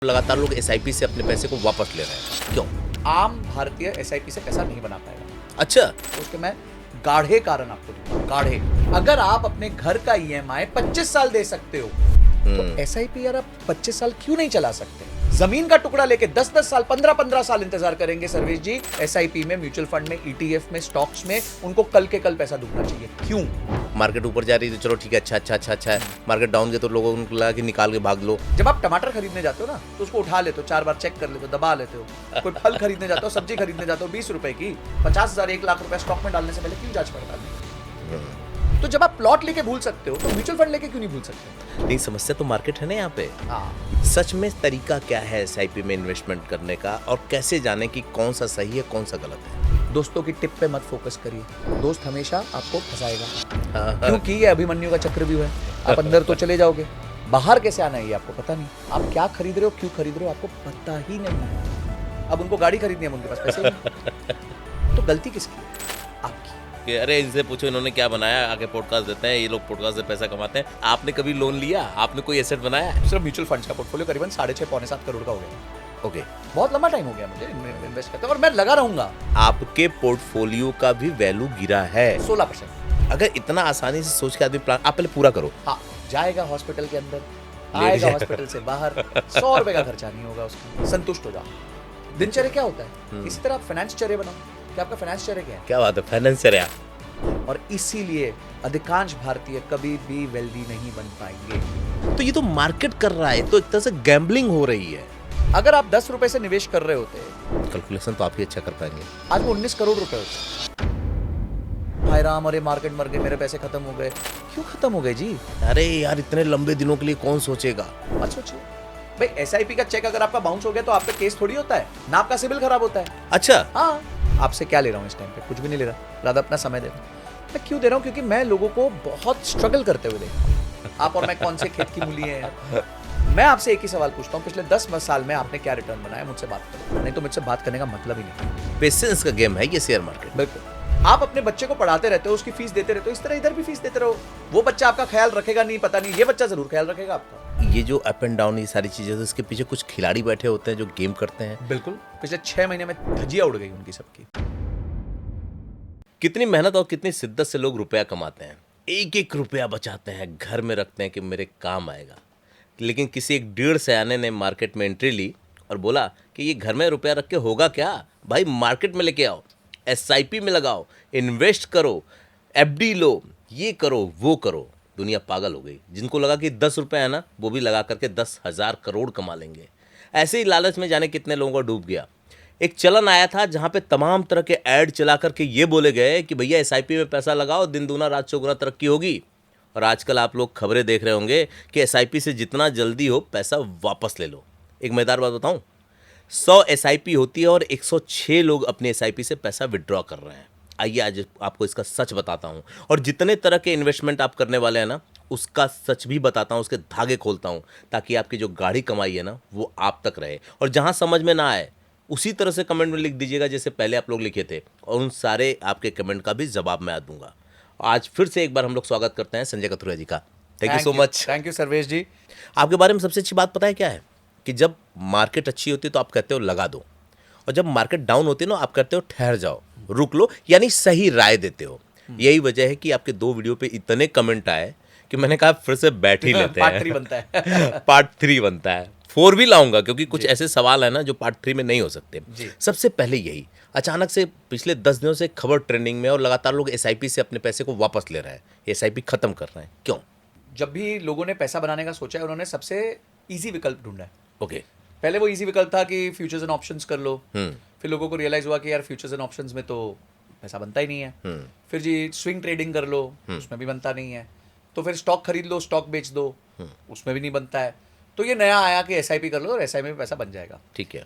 लगातार लोग एसआईपी से अपने पैसे को वापस ले रहे हैं, क्यों? आम भारतीय एसआईपी से पैसा नहीं बना पाएगा। अच्छा, तो उसके मैं गाढ़े कारण आपको दूंगा, गाढ़े। अगर आप अपने घर का ईएमआई 25 साल दे सकते हो तो एसआईपी यार आप 25 साल क्यों नहीं चला सकते? जमीन का टुकड़ा लेके 10-10 साल 15-15 साल इंतजार करेंगे सर्वेश जी। एसआईपी में, म्यूचुअल फंड में, ईटीएफ में, स्टॉक्स में उनको कल के कल पैसा डूबना चाहिए। क्यों? मार्केट ऊपर जा रही है तो चलो ठीक है, अच्छा है। मार्केट डाउन गया तो लोगों को लगा कि निकाल के भाग लो। जब आप टमाटर खरीदने जाते हो ना तो उसको उठा लेते हो, 4 बार चेक कर लेते हो, दबा लेते हो। कोई फल खरीदने जाते हो, सब्जी खरीदने जाते हो 20 रुपए की, 50,000 1 लाख रुपए स्टॉक में डालने से पहले क्यों जांच पड़ताल नहीं? तो जब आप प्लॉट लेके भूल सकते हो तो म्यूचुअल फंड लेके क्यों नहीं भूल सकते? लेकिन समस्या तो मार्केट है ना यहाँ पे। हाँ, सच में तरीका क्या है एसआईपी में इन्वेस्टमेंट करने का, और कैसे जाने कि कौन सा सही है कौन सा गलत है? दोस्तों की टिप पे मत फोकस करिए, दोस्त हमेशा आपको फंसाएगा। क्योंकि ये अभिमन्यु का चक्रव्यूह है। आप अंदर तो चले जाओगे, बाहर कैसे आना है ये आपको पता नहीं। आप क्या खरीद रहे हो, क्यों खरीद रहे हो, आपको पता ही नहीं है। अब उनको गाड़ी खरीदनी है, उनके पास पैसे नहीं। तो गलती किसकी है? आपकी। कि अरे इनसे पूछो इन्होंने क्या बनाया, आगे पॉडकास्ट देते हैं, ये लोग पॉडकास्ट से पैसा कमाते हैं। आपने कभी लोन लिया? आपने कोई एसेट बनाया? सिर्फ म्यूचुअल फंड्स का पोर्टफोलियो करीबन 6.5-7 करोड़ का हो गया। ओके, बहुत लंबा टाइम हो गया मुझे इन्वेस्ट करते, और मैं लगा रहूंगा। आपके पोर्टफोलियो का भी वैल्यू गिरा है 16%। अगर इतना आसानी से सोच के आदमी प्लान, आप पहले पूरा करो। हाँ, जाएगा हॉस्पिटल के अंदर, ले आएगा जाएगा। हॉस्पिटल से बाहर, 100 रुपए का खर्चा नहीं होगा उसका, संतुष्ट हो जाओ। दिनचर्या क्या होता है? इसी तरह आप फाइनेंस चर्या बनाओ कि आपका फाइनेंस चर्या क्या है। क्या बात है, फाइनेंसर है। और इसीलिए अधिकांश भारतीय कभी भी वेल्दी नहीं बन पाएंगे। तो ये तो मार्केट कर रहा है, तो एक तरह से गैम्बलिंग हो रही है। अगर आप 10 रुपए से निवेश कर रहे होते, कैलकुलेशन तो आप ही अच्छा कर पाएंगे। आज वो 19 करोड़ रुपए होते। हाय राम, अरे मार्केट मर गए, मेरे पैसे खत्म हो गए। क्यों खत्म हो गए जी? अरे यार, इतने लंबे दिनों के लिए कौन सोचेगा? मत सोचिए भाई, एसआईपी का चेक अगर आपका बाउंस हो गया तो आप पे केस थोड़ी होता है ना, आपका सिविल खराब होता है। अच्छा, हाँ, आपसे क्या ले रहा हूँ इस टाइम पे? कुछ भी नहीं ले रहा, राधा अपना समय दे रहा हूँ। मैं क्यों दे रहा हूँ? क्योंकि मैं लोगों को बहुत स्ट्रगल करते हुए देखा हूँ। आप और मैं कौन से खेत की मूली है यार। मैं आपसे एक ही सवाल पूछता हूँ, पिछले 10 साल में आपने क्या रिटर्न बनाया? मुझसे बात करो, नहीं तो मुझसे बात करने का मतलब ही नहीं। पेशेंस का गेम है ये शेयर मार्केट। बिल्कुल। आप अपने बच्चे को पढ़ाते रहते हो, उसकी फीस देते रहते हो, इस तरह इधर भी फीस देते रहो। वो बच्चा आपका ख्याल रखेगा नहीं, पता नहीं, ये बच्चा जरूर ख्याल रखेगा आपका। ये जो अप एंड डाउन, ये सारी चीजें, तो इसके पीछे कुछ खिलाड़ी बैठे होते हैं जो गेम करते हैं। बिल्कुल, पिछले 6 महीने में धजिया उड़ गई उनकी सबकी। कितनी मेहनत और कितनी शिद्दत से लोग रुपया कमाते हैं, एक एक रुपया बचाते हैं, घर में रखते हैं कि मेरे काम आएगा। लेकिन किसी एक 1.5 सयाने ने मार्केट में एंट्री ली और बोला कि ये घर में रुपया रख के होगा क्या भाई, मार्केट में लेके आओ, एसआईपी में लगाओ, इन्वेस्ट करो, एफडी लो, ये करो वो करो। दुनिया पागल हो गई। जिनको लगा कि 10 रुपये है ना, वो भी लगा करके 10,000 करोड़ कमा लेंगे। ऐसे ही लालच में जाने कितने लोगों का डूब गया। एक चलन आया था जहां पे तमाम तरह के ऐड चला करके ये बोले गए कि भैया एसआईपी में पैसा लगाओ, दिन दूना रात चौगुना तरक्की होगी। और आजकल आप लोग खबरें देख रहे होंगे कि एसआईपी से जितना जल्दी हो पैसा वापस ले लो। एक मजेदार बात बताऊं, 100 एसआईपी होती है और 106 लोग अपनी एसआईपी से पैसा विड्रॉ कर रहे हैं। आइए आज आपको इसका सच बताता हूं, और जितने तरह के इन्वेस्टमेंट आप करने वाले हैं ना, उसका सच भी बताता हूं, उसके धागे खोलता हूं, ताकि आपकी जो गाढ़ी कमाई है ना, वो आप तक रहे। और जहां समझ में ना आए उसी तरह से कमेंट में लिख दीजिएगा जैसे पहले आप लोग लिखे थे, और उन सारे आपके कमेंट का भी जवाब मैं दूंगा। आज फिर से एक बार हम लोग स्वागत करते हैं संजय कथुरिया जी का। Thank you so much. Thank you Sarvesh ji. आपके बारे में सबसे अच्छी बात पता है क्या है? कि जब मार्केट अच्छी होती है तो आप कहते हो लगा दो, और जब मार्केट डाउन होती है ना, आप कहते हो ठहर जाओ, रुक लो, यानी सही राय देते हो। यही वजह है कि आपके 2 वीडियो पे इतने कमेंट आए कि मैंने कहा फिर से बैठ ही लेते हैं। पार्ट 3 बनता है। पार्ट 3 बनता है, 4 भी लाऊंगा, क्योंकि कुछ ऐसे सवाल है ना जो पार्ट 3 में नहीं हो सकते। सबसे पहले यही, अचानक से पिछले 10 दिनों से खबर ट्रेंडिंग में, और लगातार लोग एसआईपी से अपने पैसे को वापस ले रहे हैं, एसआईपी खत्म कर रहे हैं, क्यों? जब भी लोगों ने पैसा बनाने का सोचा है, उन्होंने सबसे इजी विकल्प ढूंढा है। ओके। पहले वो इजी विकल्प था कि फ्यूचर्स एंड ऑप्शंस कर लो। फिर लोगों को रियलाइज हुआ कि यार फ्यूचर्स एंड ऑप्शंस में तो पैसा बनता ही नहीं है। फिर जी स्विंग ट्रेडिंग कर लो, उसमें भी बनता नहीं है। तो फिर स्टॉक खरीद लो, स्टॉक बेच दो, उसमें भी नहीं बनता है। तो ये नया आया कि एसआईपी कर लो और एसआईपी में पैसा बन जाएगा। ठीक है।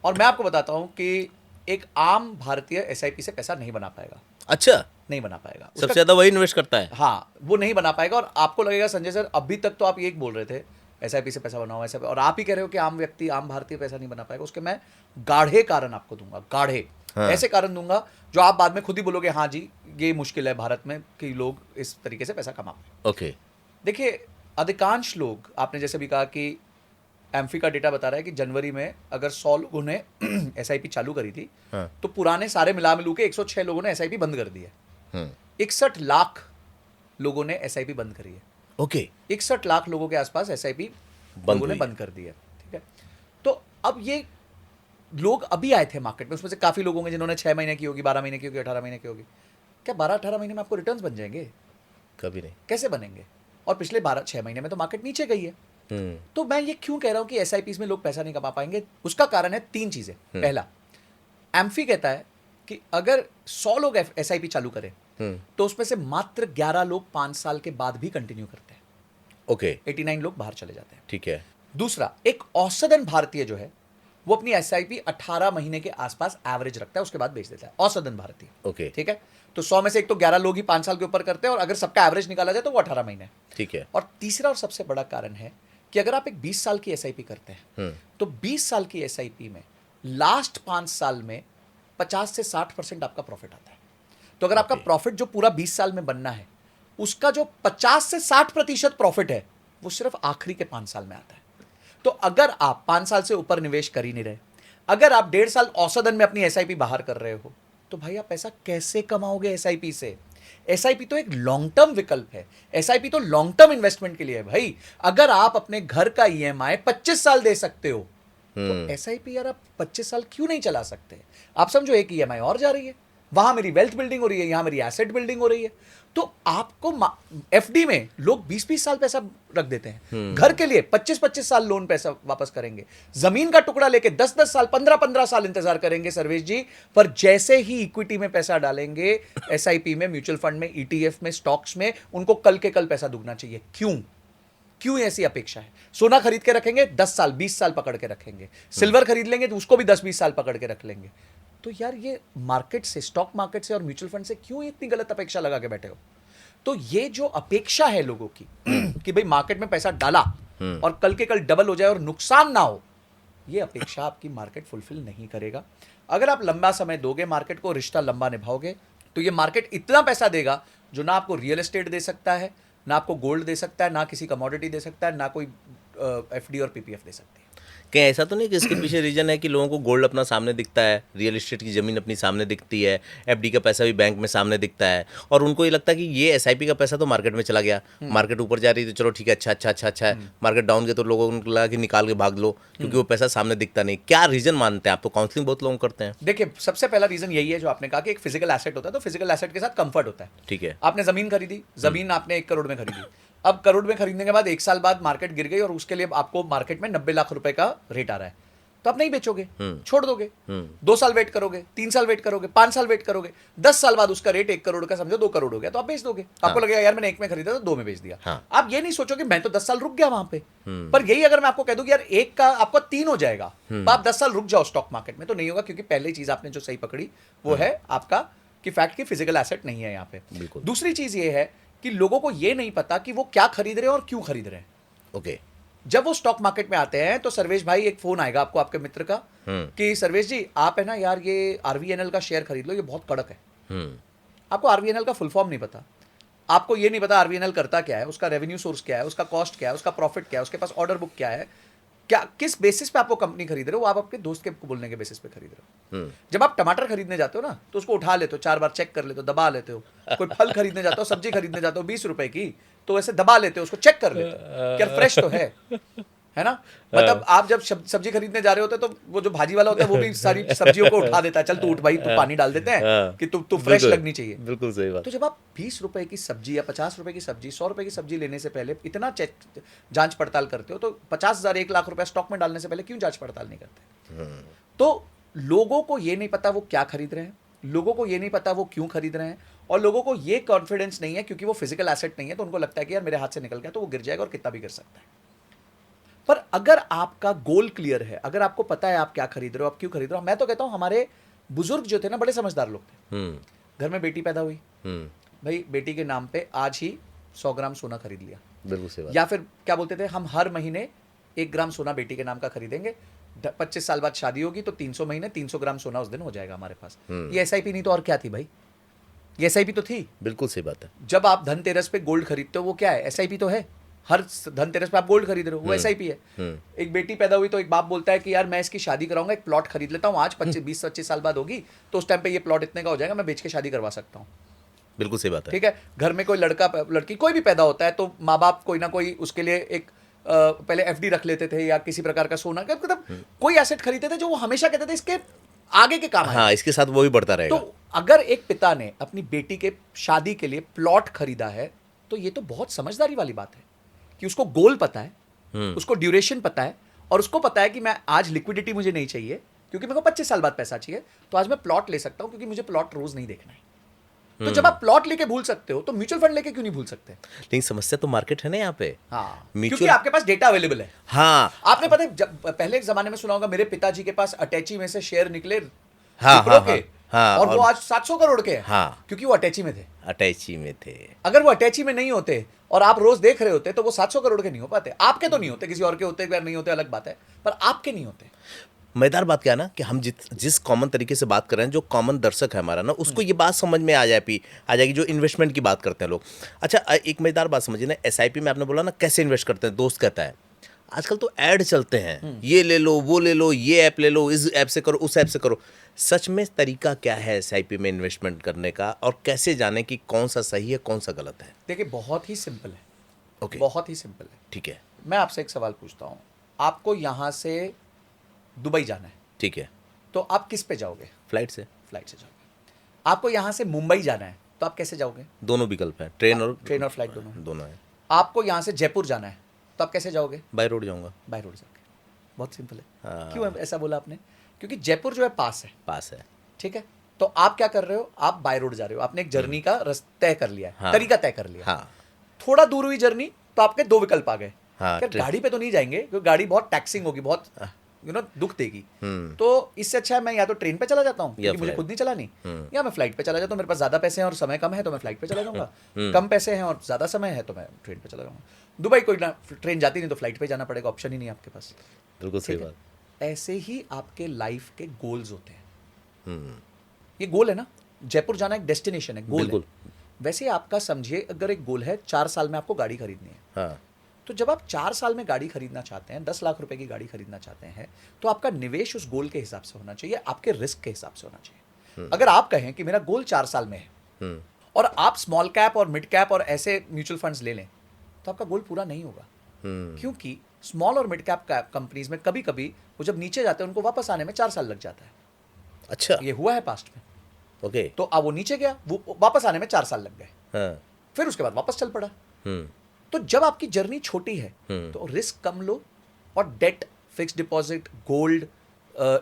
और मैं आपको बताता हूँ कि एक आम भारतीय एसआईपी से पैसा नहीं बना पाएगा। अच्छा, नहीं बना पाएगा। सबसे ज्यादा वही इन्वेस्ट करता है। हाँ, वो नहीं बना पाएगा। और आपको लगेगा संजय सर अभी तक तो आप ये बोल रहे थे एसआईपी से पैसा बनाओ, ऐसा, और आप ही कह रहे हो कि आम व्यक्ति, आम भारतीय पैसा नहीं बना पाएगा। उसके मैं गाढ़े कारण आपको दूंगा, गाढ़े। हाँ। ऐसे कारण दूंगा जो आप बाद में खुद ही बोलोगे हाँ जी ये मुश्किल है भारत में कि लोग इस तरीके से पैसा कमा पाए। ओके। देखिए, अधिकांश लोग, आपने जैसे भी कहा कि एम्फी का डेटा बता रहा है कि जनवरी में अगर 100 लोगों ने एसआईपी चालू करी थी, हाँ। तो पुराने सारे मिला मिलू के 106 लोगों ने एसआईपी बंद कर दी है। 61 लाख लोगों ने एसआईपी बंद करी है। ओके, 61 लाख लोगों के आसपास एसआईपी लोगों ने बंद कर दी है। ठीक है, तो अब ये लोग अभी आए थे मार्केट में, उसमें से काफी लोग होंगे जिन्होंने 6 महीने की होगी, 12 महीने की होगी, 18 महीने की होगी। क्या 12-18 महीने में आपको रिटर्न्स बन जाएंगे? कभी नहीं। कैसे बनेंगे? और पिछले 12-6 महीने में तो मार्केट नीचे गई है। तो मैं ये क्यों कह रहा हूं कि एसआईपीज में लोग पैसा नहीं कमा पाएंगे? उसका कारण है 3 चीजें। पहला, एम्फी कहता है कि अगर 100 लोग एसआईपी चालू करें तो उसमें से मात्र 11 लोग 5 साल के बाद भी कंटिन्यू करते हैं। ओके, 89 लोग बाहर चले जाते हैं। ठीक है। दूसरा, एक औसतन भारतीय जो है वो अपनी एसआईपी 18 महीने के आसपास एवरेज रखता है, उसके बाद बेच देता है। औसतन भारतीय। ओके, ठीक है, तो 100 में से एक तो 11 लोग ही 5 साल के ऊपर करते हैं, और अगर सबका एवरेज निकाला जाए तो वो 18 महीने। ठीक है। और तीसरा और सबसे बड़ा कारण है कि अगर आप एक 20 साल की एसआईपी करते हैं तो 20 साल की एसआईपी में लास्ट 5 साल में 50 से 60% आपका प्रॉफिट आता है। तो अगर आपका प्रॉफिट जो पूरा 20 साल में बनना है, उसका जो 50 से 60% प्रॉफिट है वो सिर्फ आखिरी के 5 साल में आता है। तो अगर आप 5 साल से ऊपर निवेश कर ही नहीं रहे, अगर आप 1.5 साल औसतन में अपनी एसआईपी बाहर कर रहे हो, तो भाई आप पैसा कैसे कमाओगे एसआईपी से? एसआईपी तो एक लॉन्ग टर्म विकल्प है। एसआईपी तो लॉन्ग टर्म इन्वेस्टमेंट के लिए है भाई। अगर आप अपने घर का ईएमआई 25 साल दे सकते हो, तो एसआईपी यार आप 25 साल क्यों नहीं चला सकते? आप समझो, एक ईएमआई और जा रही है, वहां मेरी वेल्थ बिल्डिंग हो रही है, यहां मेरी एसेट बिल्डिंग हो रही है। तो आपको एफडी में लोग 20-20 साल पैसा रख देते हैं, घर के लिए 25-25 साल लोन पैसा वापस करेंगे, जमीन का टुकड़ा लेके 10-10 साल 15-15 साल इंतजार करेंगे सर्वेश जी। पर जैसे ही इक्विटी में पैसा डालेंगे, एसआईपी में, म्यूचुअल फंड में, ईटीएफ में, स्टॉक्स में, उनको कल के कल पैसा दुगना चाहिए। क्यों ऐसी अपेक्षा है? सोना खरीद के रखेंगे 10 साल 20 साल पकड़ के रखेंगे, सिल्वर खरीद लेंगे तो उसको भी 10-20 साल पकड़ के रख लेंगे। तो यार ये मार्केट से, स्टॉक मार्केट से और म्यूचुअल फंड से क्यों इतनी गलत अपेक्षा लगा के बैठे हो? तो ये जो अपेक्षा है लोगों की कि भाई मार्केट में पैसा डाला और कल के कल डबल हो जाए और नुकसान ना हो, ये अपेक्षा आपकी मार्केट फुलफिल नहीं करेगा। अगर आप लंबा समय दोगे मार्केट को, रिश्ता लंबा निभाओगे, तो ये मार्केट इतना पैसा देगा जो ना आपको रियल एस्टेट दे सकता है, ना आपको गोल्ड दे सकता है, ना किसी कमोडिटी दे सकता है, ना कोई एफडी और पीपीएफ दे सकती है। क्या ऐसा तो नहीं कि इसके पीछे रीजन है कि लोगों को गोल्ड अपना सामने दिखता है, रियल एस्टेट की ज़मीन अपनी सामने दिखती है, एफडी का पैसा भी बैंक में सामने दिखता है, और उनको ये लगता है कि ये एसआईपी का पैसा तो मार्केट में चला गया, मार्केट ऊपर जा रही है तो चलो ठीक है, अच्छा है, मार्केट डाउन गया तो लोगों को लगा कि निकाल के भाग लो, क्योंकि वो पैसा सामने दिखता नहीं। क्या रीज़न मानते हैं आप? तो काउंसलिंग बहुत लोग करते हैं। देखिए, सबसे पहला रीजन यही है जो आपने कहा कि एक फिजिकल एसेट होता है, तो फिजिकल एसेट के साथ कंफर्ट होता है। ठीक है, आपने जमीन खरीदी, जमीन आपने 1 करोड़ में खरीदी, अब करोड़ में खरीदने के बाद 1 साल बाद मार्केट गिर गई और उसके लिए आपको मार्केट में 90 लाख रुपए का रेट आ रहा है, तो आप नहीं बेचोगे, छोड़ दोगे। 2 साल वेट करोगे, 3 साल वेट करोगे, 5 साल वेट करोगे, 10 साल बाद उसका रेट 1 करोड़ का समझो 2 करोड़ हो गया, तो आप बेच दोगे। आपको लगेगा यार मैंने 1 में खरीदा तो 2 में बेच दिया। आप ये नहीं सोचोगे मैं तो 10 साल रुक गया वहां पे। पर यही अगर मैं आपको कह दूं कि यार 1 का आपको 3 हो जाएगा, तो आप 10 साल रुक जाओ स्टॉक मार्केट में, तो नहीं होगा, क्योंकि पहली चीज आपने जो सही पकड़ी वो है आपका कि फैक्ट की फिजिकल एसेट नहीं है यहाँ पे। दूसरी चीज ये है कि लोगों को ये नहीं पता कि वो क्या खरीद रहे हैं और क्यों खरीद रहे हैं। ओके, जब वो स्टॉक मार्केट में आते हैं तो सर्वेश भाई एक फोन आएगा आपको आपके मित्र का कि सर्वेश जी आप है ना यार ये आरवीएनएल का शेयर खरीद लो, ये बहुत कड़क है। आपको आरवीएनएल का फुल फॉर्म नहीं पता, आपको ये नहीं पता आरवीएनएल करता क्या है, उसका रेवेन्यू सोर्स क्या है, उसका कॉस्ट क्या है, उसका प्रॉफिट क्या है, उसके पास ऑर्डर बुक क्या है, क्या किस बेसिस पे आपको कंपनी खरीद रहे हो, वो आप आपके दोस्त के बोलने के बेसिस पे खरीद रहे हो। जब आप टमाटर खरीदने जाते हो ना तो उसको उठा लेते हो, 4 बार चेक कर लेते हो, दबा लेते हो। कोई फल खरीदने जाते हो, सब्जी खरीदने जाते हो 20 रुपए की, तो ऐसे दबा लेते हो, उसको चेक कर लेते हो कि यार फ्रेश तो है ना। मतलब आप जब सब्जी खरीदने जा रहे होते हैं तो वो जो भाजी वाला होता है वो भी सारी सब्जियों को उठा देता है, चल तू उठ भाई, तू पानी डाल देते हैं कि तू फ्रेश लगनी चाहिए। बिल्कुल सही बात। तो जब आप 20 रुपए की सब्जी या 50 रुपए की सब्जी, 100 रुपए की सब्जी लेने से पहले इतना चेक जांच पड़ताल करते हो, तो 50,000 1 लाख रुपया स्टॉक में डालने से पहले क्यों जांच पड़ताल नहीं करते? तो लोगों को ये नहीं पता वो क्या खरीद रहे हैं, लोगों को ये नहीं पता वो क्यों खरीद रहे हैं, और लोगों को ये कॉन्फिडेंस नहीं है क्योंकि वो फिजिकल एसेट नहीं है, तो उनको लगता है कि यार मेरे हाथ से निकल गया तो वो गिर जाएगा और कितना भी गिर सकता है। पर अगर आपका गोल क्लियर है, अगर आपको पता है आप क्या खरीद रहे हो, आप क्यों खरीद रहे हो, मैं तो कहता हूं हमारे बुजुर्ग जो थे ना बड़े समझदार लोग थे। घर में बेटी पैदा हुई, भाई बेटी के नाम पे आज ही 100 ग्राम सोना खरीद लिया। बिल्कुल सही बात। या फिर क्या बोलते थे, हम हर महीने 1 ग्राम सोना बेटी के नाम का खरीदेंगे, 25 साल बाद शादी होगी तो 300 महीने 300 ग्राम सोना उस दिन हो जाएगा हमारे पास। ये एसआईपी नहीं तो और क्या थी भाई? ये एसआईपी तो थी। बिल्कुल सही बात है। जब आप धनतेरस पे गोल्ड खरीदते हो वो क्या है? एसआईपी तो है। हर धनतेरस पे आप गोल्ड खरीद रहे हो, वो एसआईपी है। एक बेटी पैदा हुई तो एक बाप बोलता है कि यार मैं इसकी शादी कराऊंगा, एक प्लॉट खरीद लेता हूँ, आज 20-25 साल बाद होगी तो उस टाइम पे ये प्लॉट इतने का हो जाएगा, मैं बेच के शादी करवा सकता हूँ। बिल्कुल सही बात है। ठीक है, घर में कोई लड़का लड़की कोई भी पैदा होता है तो माँ बाप कोई ना कोई उसके लिए एक पहले एफडी रख लेते थे या किसी प्रकार का सोना का, मतलब कोई एसेट खरीदते थे जो वो हमेशा कहते थे इसके आगे के काम आएगा। हाँ, इसके साथ वो भी बढ़ता रहेगा। तो अगर एक पिता ने अपनी बेटी के शादी के लिए प्लॉट खरीदा है तो ये तो बहुत समझदारी वाली बात है कि उसको गोल पता है, उसको ड्यूरेशन पता है, और उसको पता है कि मैं आज लिक्विडिटी मुझे नहीं चाहिए क्योंकि मेरे को 25 साल बाद पैसा चाहिए, तो आज मैं प्लॉट ले सकता हूं क्योंकि मुझे प्लॉट रोज नहीं देखना है। तो जब आप प्लॉट लेके भूल सकते हो तो म्यूचुअल फंड लेके क्यों नहीं भूल सकते? लेकिन समस्या तो मार्केट है ना यहाँ पे। हाँ, म्यूचुअल क्योंकि आपके पास डेटा अवेलेबल है। हाँ आपने पता है जब पहले एक जमाने में सुना होगा, मेरे पिताजी के पास अटैची में से शेयर निकले हाँ विप्रो हाँ के, हाँ, और वो आज 700 करोड़ के हैं, हाँ, क्योंकि वो अटैची में थे। अटैची में थे। अगर वो अटैची में नहीं होते और आप रोज देख रहे होते तो वो 700 करोड़ के नहीं हो पाते। आपके तो नहीं होते, किसी और के होते या नहीं होते अलग बात है, पर आपके नहीं होते। मजेदार बात क्या है ना कि हम जिस कॉमन तरीके से बात कर रहे हैं, जो कॉमन दर्शक है हमारा ना, उसको ये बात समझ में आ जाएगी जो इन्वेस्टमेंट की बात करते हैं लोग। अच्छा, एक मजेदार बात समझिए ना, एसआईपी में आपने बोला ना कैसे इन्वेस्ट करते हैं, दोस्त कहता है आजकल तो ऐड चलते हैं, ये ले लो, वो ले लो, ये ऐप ले लो, इस ऐप से करो, उस ऐप से करो। सच में तरीका क्या है एसआईपी में इन्वेस्टमेंट करने का, और कैसे जाने कि कौन सा सही है कौन सा गलत है? देखिए, बहुत ही सिंपल है। ओके, बहुत ही सिंपल है। ठीक है। मैं आपसे एक सवाल पूछता हूँ, आपको यहाँ से दुबई जाना है, ठीक है, तो आप किस पे जाओगे? फ्लाइट से। फ्लाइट से जाओगे। आपको यहाँ से मुंबई जाना है तो आप कैसे जाओगे? दोनों विकल्प हैं, ट्रेन और फ्लाइट दोनों है। आपको यहाँ से जयपुर जाना है तो आप कैसे जाओगे? बाय रोड जाऊंगा। बाय रोड जाओगे। बहुत सिंपल है। हाँ। क्यों ऐसा बोला आपने? क्योंकि जयपुर जो है पास है। ठीक है, तो आप क्या कर रहे हो? आप बाय रोड जा रहे हो, आपने एक जर्नी का तय कर लिया है, हाँ। तरीका तय कर लिया। हाँ। थोड़ा दूर हुई जर्नी तो आपके दो विकल्प आ गए। हाँ, गाड़ी पे तो नहीं जाएंगे क्योंकि गाड़ी बहुत टैक्सिंग होगी, बहुत दुख देगी। तो इससे अच्छा है मैं या तो ट्रेन पे चला जाता हूँ क्योंकि मुझे खुद नहीं चलानी, या मैं फ्लाइट पे चला जाता हूँ। मेरे पास ज्यादा पैसे हैं और समय कम है तो मैं फ्लाइट पे चला जाऊंगा, कम पैसे हैं और ज्यादा समय है तो मैं ट्रेन पे चला जाऊंगा। दुबई कोई ना ट्रेन जाती नहीं तो फ्लाइट पे जाना पड़ेगा, ऑप्शन ही नहीं आपके पास। बिल्कुल सही बात। ऐसे ही आपके लाइफ के गोल्स होते हैं। ये गोल है ना, जयपुर जाना एक डेस्टिनेशन है, गोल है। वैसे आपका समझिए, अगर एक गोल है 4 साल में आपको गाड़ी खरीदनी है, हाँ। तो जब आप 4 साल में गाड़ी खरीदना चाहते हैं, 10 लाख रुपए की गाड़ी खरीदना चाहते हैं, तो आपका निवेश उस गोल के हिसाब से होना चाहिए, आपके रिस्क के हिसाब से होना चाहिए। अगर आप कहें कि मेरा गोल 4 साल में है और आप स्मॉल कैप और मिड कैप और ऐसे म्यूचुअल फंड्स ले लें तो आपका गोल पूरा नहीं होगा। क्योंकि स्मॉल और मिड कैप कंपनीज में कभी कभी वो जब नीचे जाते हैं उनको वापस आने में 4 साल लग जाता है। अच्छा, ये हुआ है पास्ट में। ओके। तो अब वो नीचे गया, वो वापस आने में 4 साल लग गए, हाँ। फिर उसके बाद वापस चल पड़ा। तो जब आपकी जर्नी छोटी है तो रिस्क कम लो और debt, fix deposit, gold,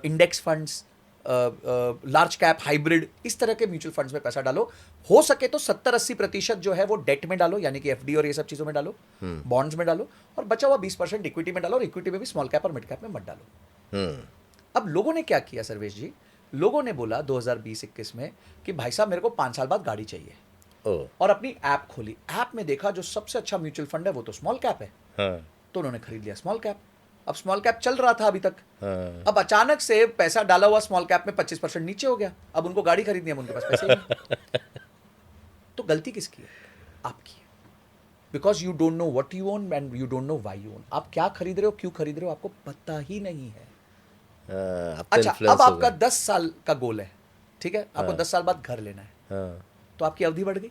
index funds, large cap, hybrid, इस तरह के म्यूचुअल फंड्स में पैसा डालो। हो सके तो 70-80% जो है वो डेट में डालो, यानी कि एफडी और ये सब चीजों में डालो, बॉन्ड्स में डालो, और बचा हुआ 20% इक्विटी में डालो, और इक्विटी में भी स्मॉल कैप और मिड कैप में मत डालो। अब लोगों ने क्या किया सर्वेश जी, लोगों ने बोला 2020-21 में कि भाई साहब मेरे को 5 साल बाद गाड़ी चाहिए, और अपनी ऐप खोली। ऐप में देखा जो सबसे अच्छा म्यूचुअल फंड है वो तो स्मॉल कैप है, तो उन्होंने खरीद लिया स्मॉल कैप। अब स्मॉल कैप चल रहा था अभी तक, अब अचानक से पैसा डाला हुआ स्मॉल कैप में 25% नीचे हो गया, अब उनको गाड़ी खरीदनी है, उनके पास पैसे ही नहीं। तो गलती किसकी है? आपकी है। Because you don't know what you own and you don't know why you own. आप क्या खरीद रहे हो, क्यों खरीद रहे हो, आपको पता ही नहीं है। अच्छा, अब आपका 10 साल का गोल है, ठीक है, आपको 10 साल बाद घर लेना है, तो आपकी अवधि बढ़ गई।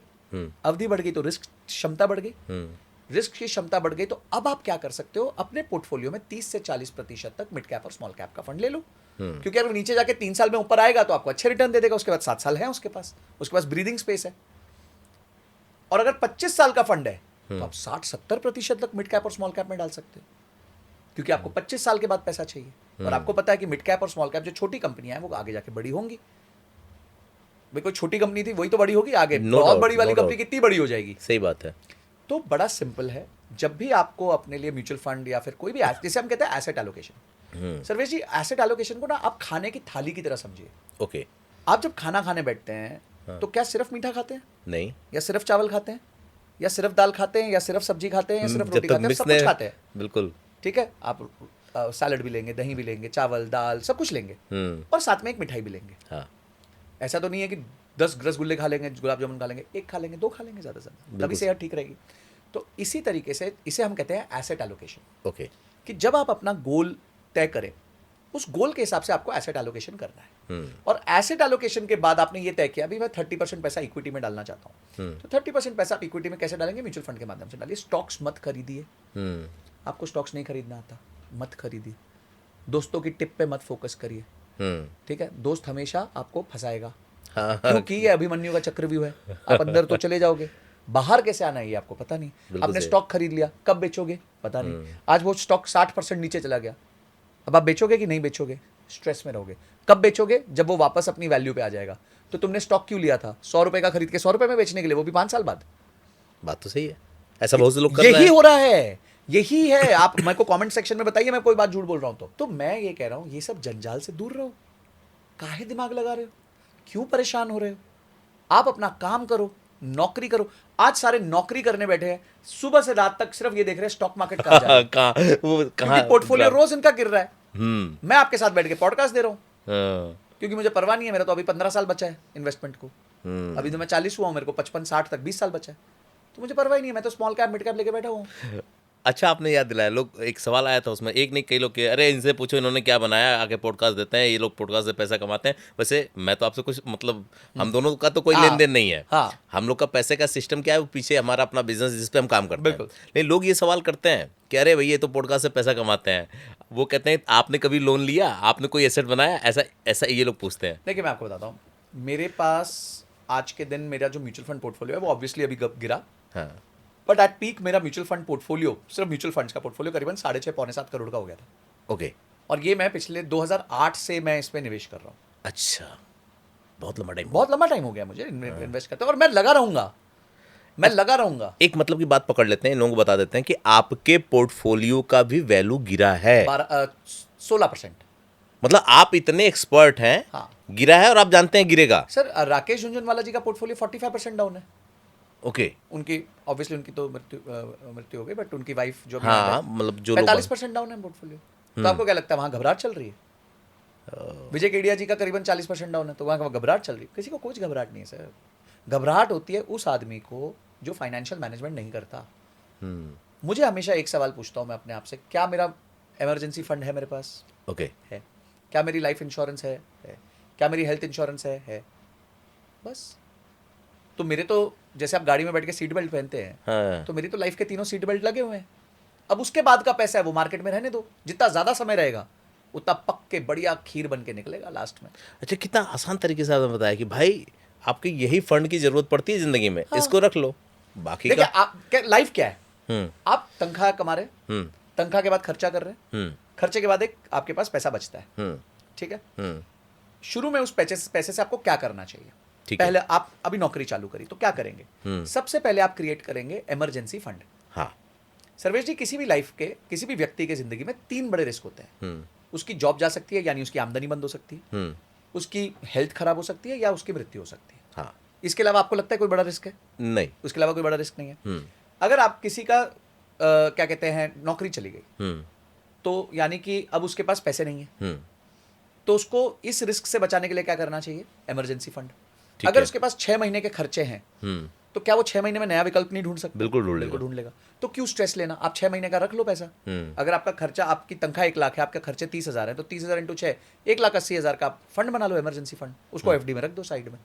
अवधि बढ़ गई तो रिस्क क्षमता बढ़ गई, रिस्क की क्षमता बढ़ गई, तो अब आप क्या कर सकते हो, अपने पोर्टफोलियो में 30 से 40% तक मिड कैप और स्मॉल कैप का फंड ले लो। क्योंकि अगर नीचे जाके 3 साल में ऊपर आएगा तो आपको अच्छे रिटर्न दे देगा, उसके बाद 7 साल है उसके पास ब्रीदिंग स्पेस है। और अगर 25 साल का फंड है तो आप 60-70% तक मिड कैप और स्मॉल कैप में डाल सकते हो, क्योंकि आपको 25 साल के बाद पैसा चाहिए, और आपको पता है कि मिड कैप और स्मॉल कैप जो छोटी कंपनियां हैं वो आगे जाके बड़ी होंगी। भाई कोई छोटी कंपनी थी वही तो बड़ी होगी आगे, बहुत बड़ी वाली कंपनी कितनी बड़ी हो जाएगी। सही बात है। तो बड़ा सिंपल है, जब भी आपको अपने लिए म्यूचुअल फंड या फिर कोई भी जैसे हम कहते हैं एसेट एलोकेशन, सर्वेश जी एसेट एलोकेशन को ना आप खाने की थाली की तरह समझिए। ओके। आप जब खाना खाने बैठते हैं तो क्या सिर्फ मीठा खाते हैं? नहीं। या सिर्फ चावल खाते हैं, या सिर्फ दाल खाते हैं, या सिर्फ सब्जी खाते हैं, या सिर्फ रोटी खाते हैं? सब कुछ खाते हैं। बिल्कुल। ठीक है, आप सैलड भी लेंगे, दही भी लेंगे, चावल दाल सब कुछ लेंगे, और साथ में एक मिठाई भी लेंगे। हाँ। ऐसा तो नहीं है कि 10 रसगुल्ले खा लेंगे, गुलाब जामुन खा लेंगे, एक खा लेंगे, 2 खा लेंगे ज्यादा से ज्यादा, तभी सेहत ठीक रहेगी। तो इसी तरीके से इसे हम कहते हैं एसेट एलोकेशन, ओके। कि जब आप अपना गोल तय करें उस गोल के हिसाब से आपको एसेट एलोकेशन करना है। और एसेट एलोकेशन के बाद आपने ये तय किया अभी मैं 30% पैसा इक्विटी में डालना चाहता हूँ, तो 30% पैसा आप इक्विटी में कैसे डालेंगे? म्यूचुअल फंड के माध्यम से डालिए। स्टॉक्स मत खरीदिए, आपको स्टॉक्स नहीं खरीदना आता, मत खरीदिए। दोस्तों की टिप पे मत फोकस करिए, ठीक है? दोस्त हमेशा आपको फंसाएगा, क्योंकि ये अभिमन्यु का चक्रव्यूह है। आप अंदर तो चले जाओगे, बाहर कैसे आना है ये आपको पता नहीं। आपने स्टॉक खरीद लिया, कब बेचोगे पता नहीं। आज वो स्टॉक 60% नीचे चला गया, अब आप बेचोगे कि नहीं बेचोगे? स्ट्रेस में रहोगे। कब बेचोगे? जब वो वापस अपनी वैल्यू पे आ जाएगा। तो तुमने स्टॉक क्यों लिया था? 100 रुपए का खरीद के 100 रुपए में बेचने के लिए, वो भी 5 साल बाद। बात तो सही है, ऐसा बहुत से लोग कर रहे यही हैं। हो रहा है, यही है। आप मेरे को कमेंट सेक्शन में बताइए मैं कोई बात झूठ बोल रहा हूं तो मैं ये कह रहा हूं, ये सब जंजाल से दूर रहो। काहे दिमाग लगा रहे हो? क्यों परेशान हो रहे हो? आप अपना काम करो, नौकरी करो। आज सारे नौकरी करने बैठे हैं, सुबह से रात तक सिर्फ ये देख रहे हैं स्टॉक मार्केट कहां जा रहा है। क्योंकि पोर्टफोलियो रोज इनका गिर रहा है। मैं आपके साथ बैठ के पॉडकास्ट दे रहा हूं, क्योंकि मुझे परवाह नहीं है। मेरा तो अभी 15 साल बचा है इन्वेस्टमेंट को। अभी तो मैं 40 हुआ हूं, मेरे को 55-60 तक 20 साल बचा है, तो मुझे परवाह ही नहीं है। मैं तो स्मॉल कैप मिड कैप लेके बैठा हूं। अच्छा, आपने याद दिलाया। लोग, एक सवाल आया था उसमें, एक नहीं कई लोग के, अरे इनसे पूछो इन्होंने क्या बनाया, आके पॉडकास्ट देते हैं, ये लोग पॉडकास्ट से पैसा कमाते हैं। वैसे मैं तो आपसे कुछ मतलब, हम दोनों का तो कोई लेन देन नहीं है। हाँ। हम लोग का पैसे का सिस्टम क्या है, वो पीछे हमारा अपना बिजनेस जिस पे हम काम करते हैं। बिल्कुल। लेकिन लोग ये सवाल करते हैं कि अरे भैया ये तो पॉडकास्ट से पैसा कमाते हैं। वो कहते हैं आपने कभी लोन लिया, आपने कोई एसेट बनाया, ऐसा ऐसा ये लोग पूछते हैं। देखिए मैं आपको बताता हूँ, मेरे पास आज के दिन मेरा जो म्यूचुअल फंड पोर्टफोलियो है वो ऑब्वियसली अभी गिरा, हाँ। बट एट पीक मेरा म्यूचुअल फंड पोर्टफोलियो, सिर्फ म्यूचुअल फंड्स का पोर्टफोलियो करीबन 6.5-7 करोड़ का हो गया था। ओके। और ये मैं पिछले 2008 से मैं इसमें निवेश कर रहा हूँ। अच्छा, बहुत लंबा टाइम। बहुत लंबा टाइम हो गया मुझे इन्वेस्ट करते, और मैं लगा रहूंगा, मैं लगा रहूंगा। एक मतलब की बात पकड़ लेते हैं, इन लोगों को बता देते हैं कि आपके पोर्टफोलियो का भी वैल्यू गिरा है। 16%। मतलब आप इतने एक्सपर्ट हैं, हाँ। गिरा है और आप जानते हैं गिरेगा। सर राकेश झुनझुनवाला जी का पोर्टफोलियो 45% डाउन है। ओके। उनकी ऑब्वियसली उनकी तो मृत्यु हो गई, बट उनकी वाइफ जो हाँ, मतलब जो लोग 45% डाउन है पोर्टफोलियो। तो आपको क्या लगता है वहां घबराहट चल रही है? विजय केडिया जी का करीबन 40% डाउन है, तो वहां घबराहट चल रही है? किसी को कुछ घबराहट नहीं है सर। घबराहट होती है उस आदमी को जो फाइनेंशियल मैनेजमेंट नहीं करता। मुझे हमेशा एक सवाल पूछता हूं मैं अपने आप से, क्या मेरा इमरजेंसी फंड है मेरे पास? ओके। है। क्या मेरी लाइफ इंश्योरेंस है? क्या मेरी हेल्थ इंश्योरेंस है? बस। तो मेरे तो, जैसे आप गाड़ी में बैठ के सीट बेल्ट पहनते हैं, हाँ। तो मेरी तो लाइफ के तीनों सीट बेल्ट लगे हुए हैं। अब उसके बाद का पैसा है वो मार्केट में रहने दो, जितना ज्यादा समय रहेगा उतना पक के बढ़िया खीर बन के निकलेगा लास्ट में। अच्छा, कितना आसान तरीके से आपने बताया कि भाई आपके यही फंड की जरूरत पड़ती है जिंदगी में, इसको रख लो, बाकी देखिए का। आप लाइफ क्या है? हम्म। आप तनख्वाह कमा रहे हैं, हम्म। तनख्वाह के बाद खर्चा कर रहे हैं, हम्म। खर्चे के बाद एक आपके पास पैसा बचता है, हम्म। ठीक है? हम्म। शुरू में उस पैसे से आपको क्या करना चाहिए? ठीक है। पहले आप अभी नौकरी चालू करी तो क्या करेंगे? सबसे पहले आप क्रिएट करेंगे इमरजेंसी फंड। हाँ। सर्वेश जी, किसी भी लाइफ के, किसी भी व्यक्ति के जिंदगी में 3 बड़े रिस्क होते हैं। उसकी जॉब जा सकती है, यानी उसकी आमदनी बंद हो सकती है, उसकी हेल्थ खराब हो सकती है, या उसकी मृत्यु हो सकती है। हाँ। इसके अलावा आपको लगता है कोई बड़ा रिस्क है? नहीं। उसके अलावा कोई बड़ा रिस्क नहीं है। अगर आप किसी का क्या कहते हैं, नौकरी चली गई, तो यानी कि अब उसके पास पैसे नहीं है, तो उसको इस रिस्क से बचाने के लिए क्या करना चाहिए? Emergency fund. अगर उसके पास 6 महीने के खर्चे हैं, तो क्या वो 6 महीने में नया विकल्प नहीं ढूंढ सकता? बिल्कुल ढूंढ लेगा। तो क्यों स्ट्रेस लेना? आप 6 महीने का रख लो पैसा। अगर आपका खर्चा, आपकी तनख्वाह 1 लाख है, आपके खर्चे 30,000 है, तो 30,000 इंटू 6, 1,80,000 का फंड बना लो, इमरजेंसी फंड। उसको एफडी में रख दो साइड में,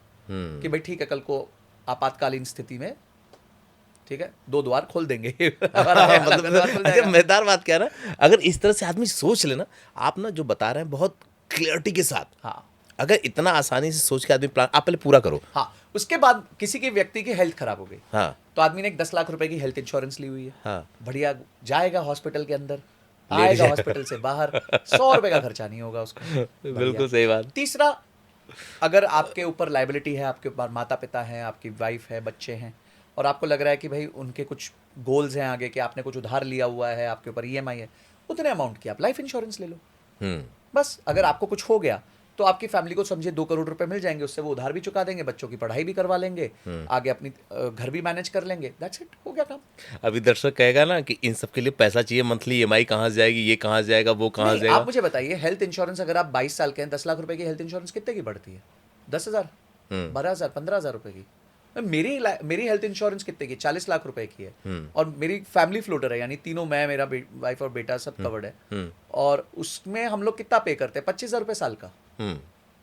कि भाई ठीक है, कल को आपातकालीन स्थिति में, ठीक है, 2 द्वार खोल देंगे। मतलब मजेदार बात क्या है ना, अगर इस तरह से आदमी सोच लेना, आप ना जो बता रहे हैं बहुत क्लियरिटी के साथ, हाँ, अगर इतना आसानी से सोच के आदमी प्लान, आप पहले पूरा करो। हाँ। उसके बाद किसी के व्यक्ति की हेल्थ खराब हो गई, हाँ, तो आदमी ने एक 10 लाख रुपए की हेल्थ इंश्योरेंस ली हुई है, हाँ, बढ़िया जाएगा हॉस्पिटल के अंदर, आएगा हॉस्पिटल से बाहर, 100 रुपए का खर्चा नहीं होगा उसको। बिल्कुल सही बात। तीसरा, अगर आपके ऊपर लाइबिलिटी है, आपके ऊपर माता पिता हैं, आपकी वाइफ है, बच्चे हैं, और आपको लग रहा है कि भाई उनके कुछ गोल्स हैं आगे, कि आपने कुछ उधार लिया हुआ है, आपके ऊपर ईएमआई है, उतने अमाउंट की आप लाइफ इंश्योरेंस ले लो। बस, अगर आपको कुछ हो गया तो आपकी फैमिली को समझिए 2 करोड़ रुपए मिल जाएंगे, उससे वो उधार भी चुका देंगे, बच्चों की पढ़ाई भी करवा लेंगे, आगे अपनी घर भी मैनेज कर लेंगे। दैट्स इट, हो गया काम। अभी दर्शक कहेगा ना कि इन सब के लिए पैसा चाहिए, मंथली ईएमआई कहाँ से जाएगी, ये कहाँ से जाएगा, वो कहाँ से जाएगा। आप मुझे बताइए, हेल्थ इंश्योरेंस अगर आप 22 साल के हैं, 10 लाख रुपए की हेल्थ इंश्योरेंस कितने की पड़ती है? 10,000, 12,000, 15,000 रुपए की। मेरी हेल्थ इंश्योरेंस कितने की 40 लाख रुपए की है और मेरी फैमिली फ्लोटर है, यानी तीनों, मैं, मेरा वाइफ और बेटा सब कवर्ड है। और उसमें हम लोग कितना पे करते हैं? 25,000 रुपए साल का।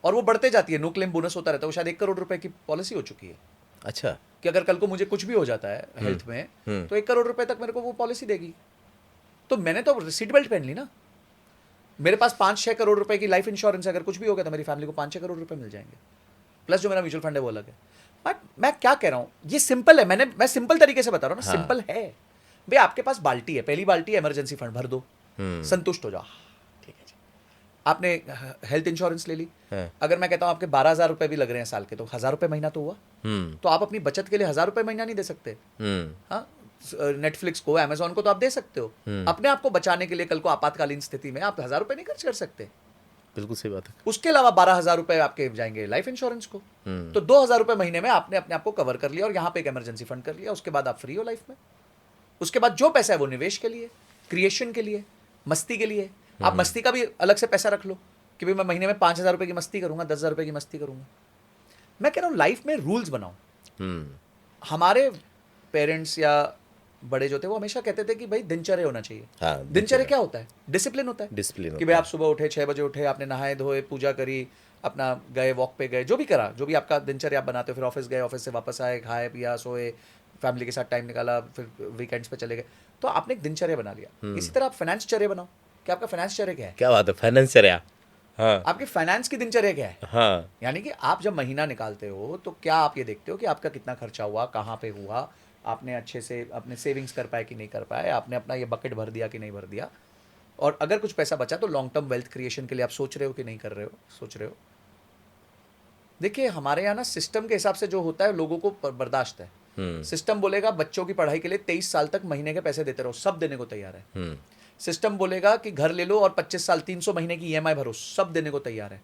और वो बढ़ते जाती है, नो क्लेम बोनस होता रहता है। वो शायद 1 करोड़ रुपए की पॉलिसी हो चुकी है। अच्छा, कि अगर कल को मुझे कुछ भी हो जाता है हेल्थ में तो 1 करोड़ रुपए तक मेरे को वो पॉलिसी देगी। तो मैंने तो सीट बेल्ट पहन ली ना। मेरे पास 5-6 करोड़ रुपए की लाइफ इंश्योरेंस है, अगर कुछ भी हो गया तो मेरी फैमिली को 5-6 करोड़ रुपए मिल जाएंगे। प्लस जो मेरा म्यूचुअल फंड है वो अलग है। बट मैं क्या कह रहा हूँ, ये सिंपल है। मैं सिंपल तरीके से बता रहा हूँ ना, सिंपल है भाई। आपके पास बाल्टी है, पहली बाल्टी इमरजेंसी फंड भर दो, संतुष्ट हो जाओ, ठीक है जी। आपने हेल्थ इंश्योरेंस ले ली, अगर मैं कहता हूँ आपके 12,000 रुपए भी लग रहे हैं साल के, तो 1,000 रुपए महीना तो हुआ। तो आप अपनी बचत के लिए 1,000 रुपए महीना नहीं दे सकते? हाँ, नेटफ्लिक्स को, अमेजोन को तो आप दे सकते हो। अपने आप को बचाने के लिए कल को आपातकालीन स्थिति में आप 1,000 रुपए नहीं खर्च कर सकते। बिल्कुल सही बात है। उसके अलावा 12,000 रुपए आपके जाएंगे लाइफ इंश्योरेंस को। तो 2,000 रुपए महीने में आपने अपने आप को कवर कर लिया और यहाँ पे एक इमरजेंसी फंड कर लिया। उसके बाद आप फ्री हो लाइफ में। उसके बाद जो पैसा है वो निवेश के लिए, क्रिएशन के लिए, मस्ती के लिए। आप मस्ती का भी अलग से पैसा रख लो कि भाई मैं महीने में 5,000 रुपए की मस्ती करूंगा, 10,000 रुपए की मस्ती करूंगा। मैं कह रहा हूँ लाइफ में रूल्स बनाओ। हमारे पेरेंट्स या बड़े जो थे वो हमेशा कहते थे कि भाई दिनचर्या होना चाहिए। हाँ, दिनचर्या क्या होता है? डिसिप्लिन होता है। डिसिप्लिन कि भाई आप सुबह उठे, 6 बजे उठे, आपने नहाए धोए, पूजा करी, अपना गए वॉक पे गए, जो भी करा, जो भी आपका दिनचर्या आप बनाते हो, फिर ऑफिस गए, ऑफिस से वापस आए, खाए पिया, सोए, फैमिली के साथ टाइम निकाला, फिर वीकेंड्स पे चले गए। तो आपने एक दिनचर्या बना लिया। इसी तरह आप फाइनेंस चर्या बनाओ कि आपका फाइनेंस चर्या क्या है। क्या बात है, फाइनेंस चर्या। हाँ, आपकी फाइनेंस की दिनचर्या क्या है। हाँ, यानी कि आप जब महीना निकालते हो तो क्या आप ये देखते हो कि आपका कितना खर्चा हुआ, कहाँ पे हुआ, आपने अच्छे से अपने सेविंग्स कर पाए कि नहीं कर पाए, आपने अपना ये बकेट भर दिया कि नहीं भर दिया, और अगर कुछ पैसा बचा तो लॉन्ग टर्म वेल्थ क्रिएशन के लिए आप सोच रहे हो कि नहीं कर रहे हो, सोच रहे हो। देखिए हमारे यहाँ ना सिस्टम के हिसाब से जो होता है लोगों को बर्दाश्त है। सिस्टम बोलेगा बच्चों की पढ़ाई के लिए 23 साल तक महीने के पैसे देते रहो, सब देने को तैयार है। सिस्टम बोलेगा कि घर ले लो और 25 साल 300 महीने की ईएमआई भरो, सब देने को तैयार है।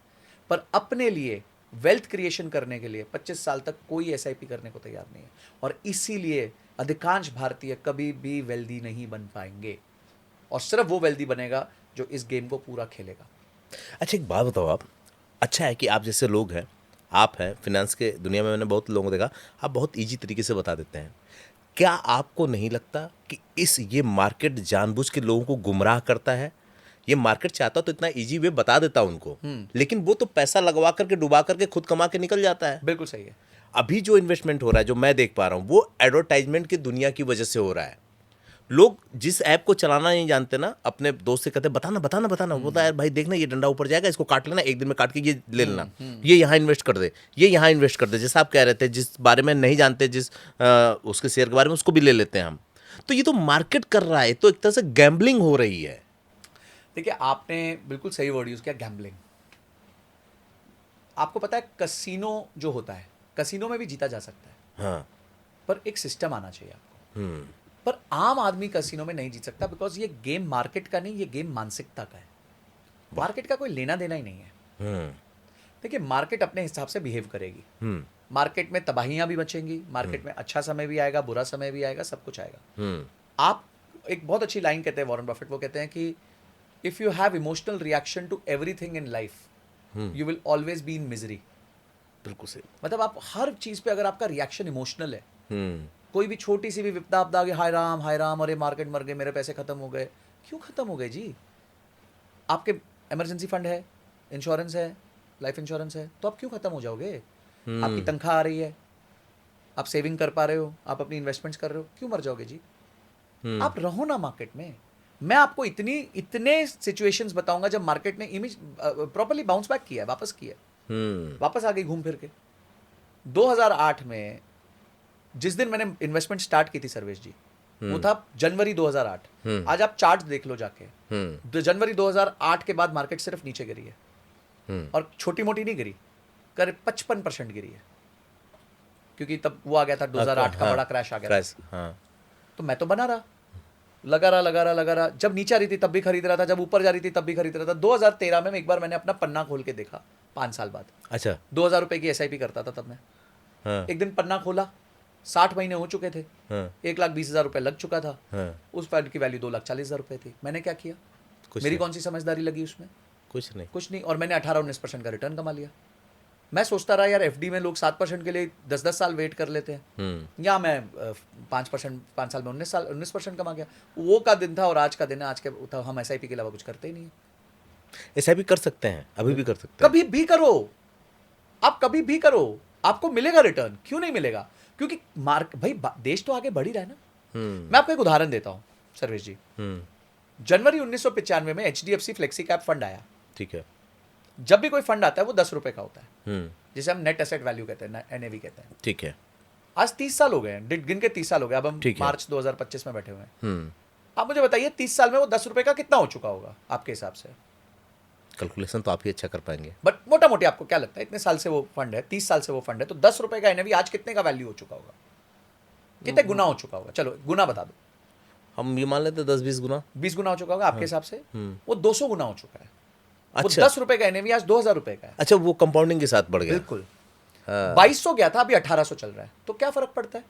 पर अपने लिए वेल्थ क्रिएशन करने के लिए 25 साल तक कोई एसआईपी करने को तैयार नहीं है। और इसीलिए अधिकांश भारतीय कभी भी वेल्दी नहीं बन पाएंगे, और सिर्फ वो वेल्दी बनेगा जो इस गेम को पूरा खेलेगा। अच्छा एक बात बताओ आप, अच्छा है कि आप जैसे लोग हैं, आप हैं फिनेंस के दुनिया में, मैंने बहुत लोगों को देखा, आप बहुत इजी तरीके से बता देते हैं। क्या आपको नहीं लगता कि ये मार्केट जानबूझ के लोगों को गुमराह करता है? ये मार्केट चाहता तो इतना इजी वे बता देता उनको, लेकिन वो तो पैसा लगवा करके डुबा करके खुद कमा के निकल जाता है। बिल्कुल सही है। अभी जो इन्वेस्टमेंट हो रहा है, जो मैं देख पा रहा हूँ, वो एडवर्टाइजमेंट की दुनिया की वजह से हो रहा है। लोग जिस ऐप को चलाना नहीं जानते ना, अपने दोस्त से कहते हैं बताना बताना बताना, बोलता है यार भाई देखना ये डंडा ऊपर जाएगा, इसको काट लेना, एक दिन में काट के ये ले लेना, ये यहाँ इन्वेस्ट कर दे, ये यहाँ इन्वेस्ट कर दे। जैसा आप कह रहे थे, जिस बारे में नहीं जानते, उसके शेयर के बारे में, उसको भी ले लेते हैं हम। तो ये तो मार्केट कर रहा है, तो एक तरह से गैम्बलिंग हो रही है। देखिए आपने बिल्कुल सही वर्ड यूज किया, गैम्बलिंग। आपको पता है कसिनो जो होता है, कसिनो में भी जीता जा सकता है। हाँ, पर एक सिस्टम आना चाहिए आपको। पर आम आदमी कसिनो में नहीं जीत सकता, बिकॉज ये गेम मार्केट का नहीं, ये गेम मानसिकता का है। मार्केट का कोई लेना देना ही नहीं है। देखिए मार्केट अपने हिसाब से बिहेव करेगी। मार्केट में तबाहियां भी बचेंगी, मार्केट में अच्छा समय भी आएगा, बुरा समय भी आएगा, सब कुछ आएगा। आप एक बहुत अच्छी लाइन कहते हैं वॉरेन बफेट, वो कहते हैं कि if you have emotional reaction to everything in life, you will always be in misery. बिल्कुल सही। मतलब आप हर चीज पे अगर आपका रिएक्शन इमोशनल है, कोई भी छोटी सी भी विपदा आपदा आ गई, हाय राम, अरे मार्केट मर गए, मेरे पैसे खत्म हो गए। क्यों खत्म हो गए जी? आपके इमरजेंसी फंड है, इंश्योरेंस है, लाइफ इंश्योरेंस है, तो आप क्यों खत्म हो जाओगे? आपकी तनख्वाह आ रही है, आप सेविंग कर पा रहे हो, आप अपनी इन्वेस्टमेंट्स कर रहे हो, क्यों मर जाओगे जी? आप रहो ना मार्केट में। मैं आपको इतने सिचुएशंस बताऊंगा जब मार्केट ने इमेज प्रॉपर्ली बाउंस बैक किया है, वापस किया है, वापस आ गई घूम फिर के। 2008 में जिस दिन मैंने इन्वेस्टमेंट स्टार्ट की थी सर्वेश जी, वो था जनवरी 2008। आज आप चार्ट देख लो जाके, जनवरी 2008 के बाद मार्केट सिर्फ नीचे गिरी है, और छोटी मोटी नहीं गिरी, करीब 55% गिरी है, क्योंकि तब वो आ गया था 2008 का बड़ा क्रैश आ गया था। तो मैं तो बना रहा, लगा रहा। जब नीचे आ रही थी तब भी खरीद रहा था, जब ऊपर जा रही थी तब भी खरीद रहा था। 2013 में एक बार मैंने अपना पन्ना खोल के देखा, 5 साल बाद। अच्छा, 2,000 रुपए की एसआईपी करता था तब मैं। एक दिन पन्ना खोला, 60 महीने हो चुके थे, 1,20,000 रुपए लग चुका था। उस फंड की वैल्यू 2,40,000 रुपए थी। मैंने क्या किया? मेरी कौन सी समझदारी लगी उसमें? कुछ नहीं। और मैंने 18-19% का रिटर्न कमा लिया। मैं सोचता रहा यार एफडी में लोग 7% के लिए 10-10 साल वेट कर लेते हैं, या मैं 5% 5 साल में 19% कमा गया। वो का दिन था और आज का दिन है। आज के तो हम एसआईपी के अलावा कुछ करते ही नहीं है। ऐसा भी कर सकते हैं, अभी भी कर सकते हैं। कभी भी करो, आप कभी भी करो, आपको मिलेगा रिटर्न। क्यों नहीं मिलेगा? क्योंकि भाई देश तो आगे बढ़ ही रहा है ना। मैं आपको एक उदाहरण देता हूं सर्वेश जी। जनवरी 1995 में एचडीएफसी फ्लेक्सी कैप फंड आया। ठीक है। जब भी कोई फंड आता है वो 10 रुपए का होता है, जिसे हम नेट एसेट वैल्यू कहते हैं, एनएवी कहते हैं। ठीक है। आज 30 साल हो गए हैं, गिन के 30 साल हो गए। अब हम मार्च 2025 में बैठे हुए हैं। आप मुझे बताइए 30 साल में वो 10 रुपए का कितना हो चुका होगा आपके हिसाब से? कैलकुलेशन तो आप ही अच्छा कर पाएंगे। बट मोटा मोटी आपको क्या लगता है, इतने साल से वो फंड है, 30 साल से वो फंड है, तो 10 रुपए का एनएवी आज कितने का वैल्यू हो चुका होगा? कितने गुना हो चुका होगा? चलो गुना बता दो। हम ये मान लेते 10-20 गुना। 20 गुना हो चुका होगा आपके हिसाब से। वो 200 गुना हो चुका है। अच्छा। वो 10 रुपए का एनएवी आज 2000 रुपए का है। अच्छा, वो कंपाउंडिंग के साथ बढ़ गया। बिल्कुल। 2200 गया था, अभी 1800 चल रहा है। तो क्या फर्क पड़ता है?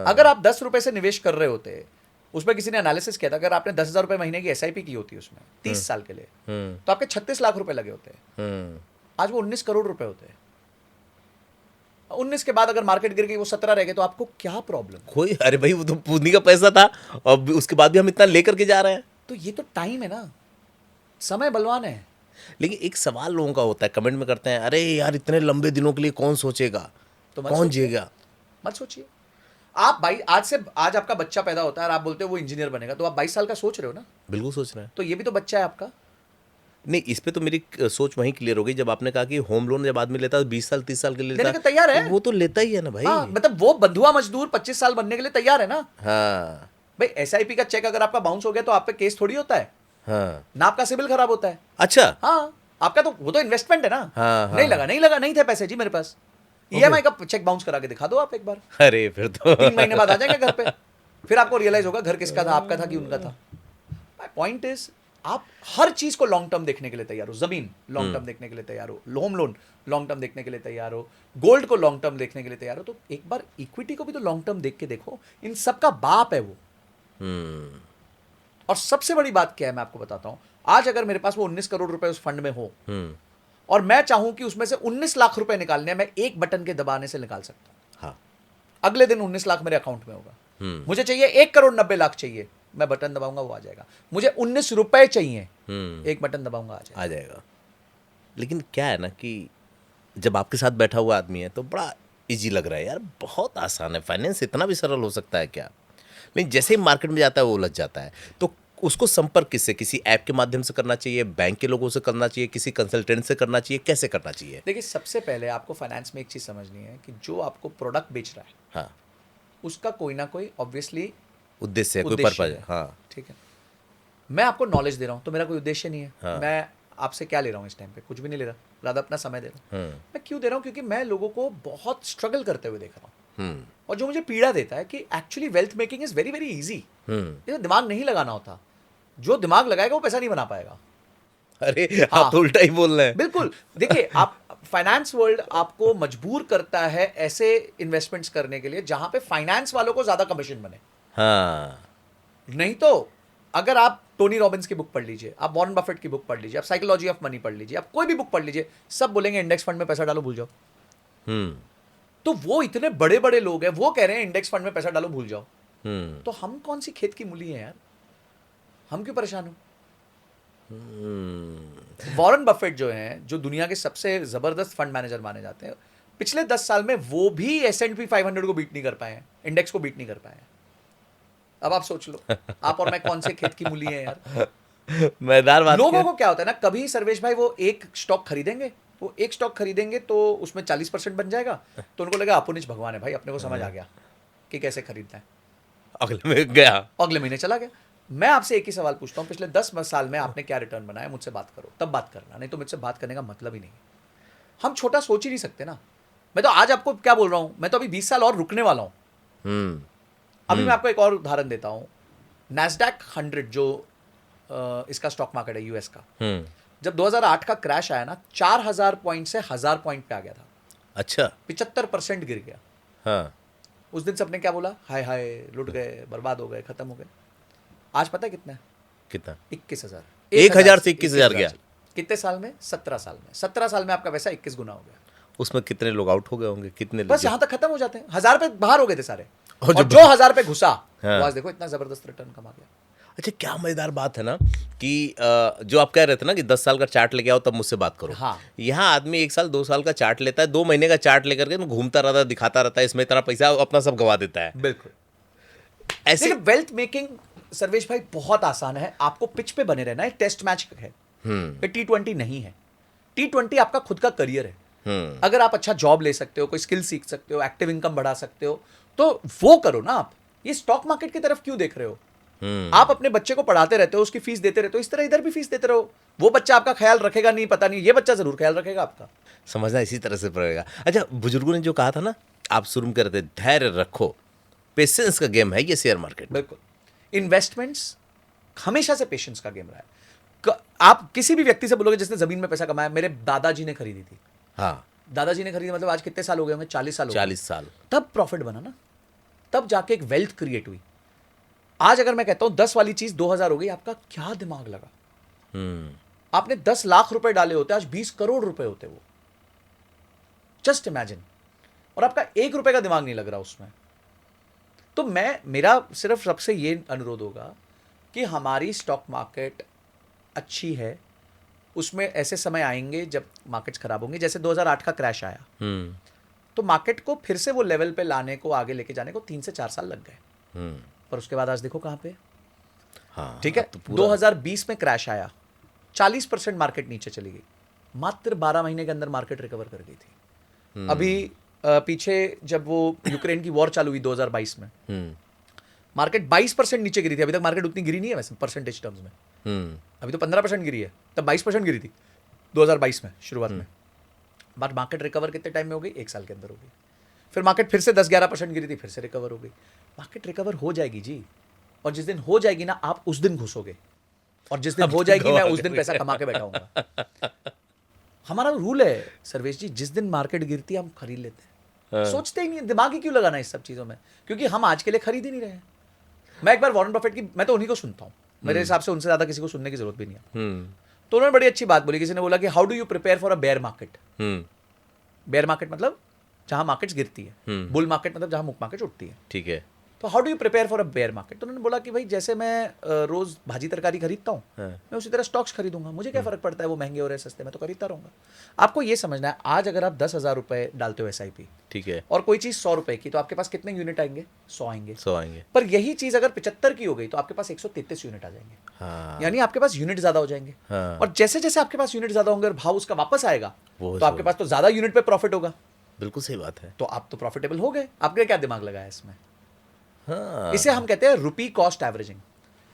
अगर आप 10 रुपए से निवेश कर रहे होते, उसमें किसी ने एनालिसिस किया था, अगर आपने 10,000 रुपए महीने की एसआईपी की होती उसमें 30 साल के लिए, तो आपके 36 लाख रुपए लगे होते हैं। आज वो 19 करोड़ रुपए होते हैं। 19 के बाद अगर मार्केट गिर गई, वो 17 रह गए, तो आपको क्या प्रॉब्लम? कोई, अरे भाई वो तो पूंजी का पैसा था और उसके बाद भी हम इतना लेकर के जा रहे हैं। तो ये तो टाइम है ना, समय बलवान है। लेकिन एक सवाल लोगों का होता है, कमेंट में करते हैं, अरे यार इतने लंबे दिनों के लिए कौन सोचेगा, तो कौन जिएगा? मत सोचिए। आप भाई आज आपका बच्चा पैदा होता है और आप बोलते हो वो इंजीनियर बनेगा, तो आप 22 साल का सोच रहे हो ना? बिल्कुल सोच रहे हैं। तो ये भी तो बच्चा है आपका। नहीं, इस पे तो मेरी सोच वहीं क्लियर हो गई जब आपने कहा कि होम लोन जब आदमी लेता है 20 साल 30 साल के लिए लेने लेता के तैयार है। तो वो तो लेता ही है ना भाई। हाँ, मतलब वो बंधुआ मजदूर 25 साल बनने के लिए तैयार है ना। हाँ भाई एसआईपी का चेक अगर आपका बाउंस हो गया तो आप पे केस थोड़ी होता है हाँ। ना, आपका सिविल खराब होता है। अच्छा। हाँ, आपका तो वो तो इन्वेस्टमेंट है ना। हाँ, नहीं लगा, नहीं थे पैसे जी मेरे पास। ईएमआई का चेक बाउंस करा के दिखा दो आप एक बार। अरे फिर तो 3 महीने बाद आ जाएंगे घर पे, फिर आपको रियलाइज होगा घर किसका था, आपका था कि उनका था। माय पॉइंट इज, आप हर चीज को लॉन्ग टर्म देखने के लिए तैयार हो। जमीन लॉन्ग टर्म देखने के लिए तैयार हो, होम लोन लॉन्ग टर्म देखने के लिए तैयार हो, गोल्ड को लॉन्ग टर्म देखने के लिए तैयार हो, तो एक बार इक्विटी को भी तो लॉन्ग टर्म देख के देखो। इन सबका बाप है वो। और सबसे बड़ी बात क्या है मैं आपको बताता हूं। आज अगर मेरे पास वो 19 करोड़ रुपए उस फंड में हो और मैं चाहूं कि उसमें से 19 लाख रुपए निकालने हैं, मैं एक बटन के दबाने से निकाल सकता हूं। हाँ। अगले दिन 19 लाख मेरे अकाउंट में होगा। मुझे चाहिए 1 करोड़ 90 लाख चाहिए, मैं बटन दबाऊंगा वो आ जाएगा। मुझे 19 रुपए चाहिए, एक बटन दबाऊंगा आ जाएगा। लेकिन क्या है ना कि जब आपके साथ बैठा हुआ आदमी है तो बड़ा इजी लग रहा है यार, बहुत आसान है, फाइनेंस इतना भी सरल हो सकता है क्या? लेकिन जैसे ही मार्केट में जाता है वो उलझ जाता है। तो उसको संपर्क किससे, किसी ऐप के माध्यम से करना चाहिए, बैंक के लोगों से करना चाहिए, किसी कंसल्टेंट से करना चाहिए, कैसे करना चाहिए? देखिए, सबसे पहले आपको फाइनेंस में एक चीज समझनी है कि जो आपको प्रोडक्ट बेच रहा है, हाँ, उसका कोई ना कोई ऑब्वियसली उद्देश्य है, कोई पर्पज है। हाँ, ठीक है। मैं आपको नॉलेज दे रहा हूं तो मेरा कोई उद्देश्य नहीं है। हाँ। मैं आपसे क्या ले रहा हूं इस टाइम पे? कुछ भी नहीं ले रहा, ज्यादा अपना समय दे रहा हूं। मैं क्यों दे रहा हूं? क्योंकि मैं लोगों को बहुत स्ट्रगल करते हुए देख रहा हूं, और जो मुझे पीड़ा देता है कि actually wealth making is very very easy. इसमें दिमाग नहीं लगाना होता। जो दिमाग लगाएगा वो पैसा नहीं बना पाएगा। अरे हाँ। आप तो उल्टा ही बोल रहे हैं। बिल्कुल। देखिए, आप फाइनेंस वर्ल्ड आपको मजबूर करता है ऐसे इन्वेस्टमेंट्स करने के लिए जहां पे फाइनेंस वालों को ज्यादा कमीशन बने। हाँ। नहीं तो अगर आप टोनी रॉबिन्स की बुक पढ़ लीजिए, आप वॉरेन बफेट की बुक पढ़ लीजिए, आप साइकोलॉजी ऑफ मनी पढ़ लीजिए, आप कोई भी बुक पढ़ लीजिए, सब बोलेंगे इंडेक्स फंड में पैसा डालो भूल जाओ। तो वो इतने बड़े बड़े लोग हैं, वो कह रहे हैं इंडेक्स फंड में पैसा डालो भूल जाओ। तो हम कौन सी खेत की मूली है यार? हम क्यों परेशान हो? वॉरेन बफेट जो हैं, जो दुनिया के सबसे जबरदस्त फंड मैनेजर माने जाते हैं, पिछले 10 साल में वो भी S&P 500 को बीट नहीं कर पाए हैं, इंडेक्स को बीट नहीं कर पाए हैं। अब आप सोच लो, आप और मैं कौन से खेत की मूली है यार? मजेदार बात। लोगों को क्या होता है ना, कभी सर्वेश भाई वो एक स्टॉक खरीदेंगे, वो एक स्टॉक खरीदेंगे तो उसमें 40% बन जाएगा, तो उनको लगा अपुनिच भगवान है भाई, अपने को समझ आ गया कि कैसे खरीदना है। अगले में गया, अगले महीने चला गया। मैं आपसे एक ही सवाल पूछता हूँ, पिछले 10 साल में आपने क्या रिटर्न बनाया? मुझसे बात करो, तब बात करना, नहीं तो मुझसे बात करने का मतलब ही नहीं। हम छोटा सोच ही नहीं सकते ना। मैं तो आज आपको क्या बोल रहा हूँ, मैं तो अभी 20 साल और रुकने वाला हूँ। अभी मैं आपको एक और उदाहरण देता हूँ। नैस्डैक 100 जो इसका स्टॉक मार्केट है यूएस का, जब 2008 का क्रैश आया ना, 4000 पॉइंट से 1000 पॉइंट पे आ गया था। अच्छा। 75% गिर गया। हाँ। उस दिन सबने क्या बोला? हाय हाय, लुट गए, बर्बाद हो गए, खत्म हो गए। आज पता है कितना है? कितना? 21,000। 1000 से 21,000 गया। कितने साल में? 17 साल में। 17 साल में आपका पैसा 21 गुना हो गया। उसमें कितने लोग आउट हो गए होंगे, कितने बस लोग यहां तक खत्म हो जाते हैं। 1000 पे बाहर हो गए थे सारे, और और जो जो 1000 पे घुसा हाँ। वो आज देखो इतना जबरदस्त रिटर्न कमा गया। अच्छा, क्या मजेदार बात है ना कि जो आप कह रहे थे ना कि 10 साल का चार्ट लेके आओ तब मुझसे बात करो। हाँ। यहाँ आदमी 1 साल 2 साल का चार्ट लेता है, 2 महीने का चार्ट लेकर के घूमता रहता है, दिखाता रहता है इसमें इतना पैसा, अपना सब गवा देता है। बिल्कुल। ऐसे देखिए वेल्थ मेकिंग सर्वेश भाई बहुत आसान है। आपको पिच पे बने रहना है। टेस्ट मैच है, ये T20 नहीं है। T20 आपका खुद का करियर है। अगर आप अच्छा जॉब ले सकते हो, कोई स्किल सीख सकते हो, एक्टिव इनकम बढ़ा सकते हो, तो वो करो ना। आप ये स्टॉक मार्केट की तरफ क्यों देख रहे हो? आप अपने बच्चे को पढ़ाते रहते हो, उसकी फीस देते रहते हो, इस तरह इधर भी फीस देते रहो। वो बच्चा आपका ख्याल रखेगा नहीं, पता नहीं, ये बच्चा जरूर ख्याल रखेगा आपका। समझना इसी तरह से पड़ेगा। अच्छा, बुजुर्गों ने जो कहा था ना, आप शुरू में कर रहे थे, धैर्य रखो, पेशेंस का गेम है ये शेयर मार्केट। बिल्कुल। इन्वेस्टमेंट्स हमेशा से पेशेंस का गेम रहा है। आप किसी भी व्यक्ति से बोलोगे जिसने जमीन में पैसा कमाया, मेरे दादाजी ने खरीदी थी। हाँ, दादाजी ने खरीदी मतलब आज कितने साल हो गए होंगे? 40 साल हो गए। 40 साल। तब प्रॉफिट बना ना, तब जाके एक वेल्थ क्रिएट हुई। आज अगर मैं कहता हूं 10 वाली चीज 2000 हो गई, आपका क्या दिमाग लगा? आपने 10 लाख रुपए डाले होते, आज 20 करोड़ रुपए होते वो। Just imagine. और आपका 1 रुपए का दिमाग नहीं लग रहा उसमें। तो मेरा सिर्फ सबसे ये अनुरोध होगा कि हमारी स्टॉक मार्केट अच्छी है। उसमें ऐसे समय आएंगे जब मार्केट्स खराब होंगे, जैसे 2008 का क्रैश आया। तो मार्केट को फिर से वो लेवल पे लाने को, आगे लेके जाने को 3 से 4 साल लग गए। पर उसके बाद आज देखो कहां पे। हाँ, ठीक है, तो पूरा 2020 में क्रैश आया, 40% मार्केट नीचे चली गई। मात्र 12 महीने के अंदर मार्केट रिकवर कर गई थी। अभी पीछे जब वो यूक्रेन की वॉर चालू हुई 2022 में, मार्केट 22% नीचे गिरी थी। अभी तक मार्केट उतनी गिरी नहीं है वैसे परसेंटेज टर्म्स में। अभी तो 15% गिरी है, तब 22% गिरी थी 2022 में शुरुआत में। बट मार्केट रिकवर कितने टाइम में हो गई? 1 साल के अंदर हो गई। फिर मार्केट फिर से 10-11% गिरी थी, फिर से रिकवर हो गई। मार्केट रिकवर हो जाएगी जी, और जिस दिन हो जाएगी ना, आप उस दिन घुसोगे, और जिस दिन हो जाएगी मैं उस दिन पैसा कमा के बैठा हूंगा। हमारा रूल है सर्वेश जी, जिस दिन मार्केट गिरती है हम खरीद लेते हैं। सोचते ही नहीं, दिमाग ही क्यों लगाना इस सब चीजों में? क्योंकि हम आज के लिए खरीद ही नहीं रहे हैं। मैं एक बार वॉरेन बफेट की, मैं तो उन्हीं को सुनता हूँ, मेरे हिसाब से उनसे ज्यादा किसी को सुनने की जरूरत भी नहीं है। तो उन्होंने बड़ी अच्छी बात बोली। किसी ने बोला कि how do you prepare for a bear market. Bear market मतलब जहां मार्केट्स गिरती है, बुल मार्केट मतलब जहां मार्केट उठती है। ठीक है। तो how do you prepare for a bear market? तो उन्होंने बोला कि भाई जैसे मैं रोज भाजी तरकारी खरीदता हूँ, मैं उसी तरह स्टॉक्स खरीदूंगा। मुझे क्या फर्क पड़ता है वो महंगे हो रहे हैं सस्ते, मैं तो खरीदता रहूंगा। आपको ये समझना है, आज अगर आप 10,000 रुपए डालते हो SIP, ठीक है, और कोई चीज 100 रुपए की, तो आपके पास कितने यूनिट आएंगे? 100 आएंगे। 100 आएंगे। पर यही चीज अगर 75 की हो गई तो आपके पास 133 यूनिट आ जाएंगे। हाँ, यानी आपके पास यूनिट ज्यादा हो जाएंगे। हाँ। और जैसे जैसे आपके पास यूनिट ज्यादा होंगे और भाव उसका वापस आएगा, वो तो आपके पास तो ज्यादा यूनिट पे प्रॉफिट होगा। बिल्कुल सही बात है। तो आप तो प्रॉफिटेबल हो गए। आपने क्या दिमाग लगाया इसमें? हाँ, इसे हम कहते हैं रुपी कॉस्ट एवरेजिंग।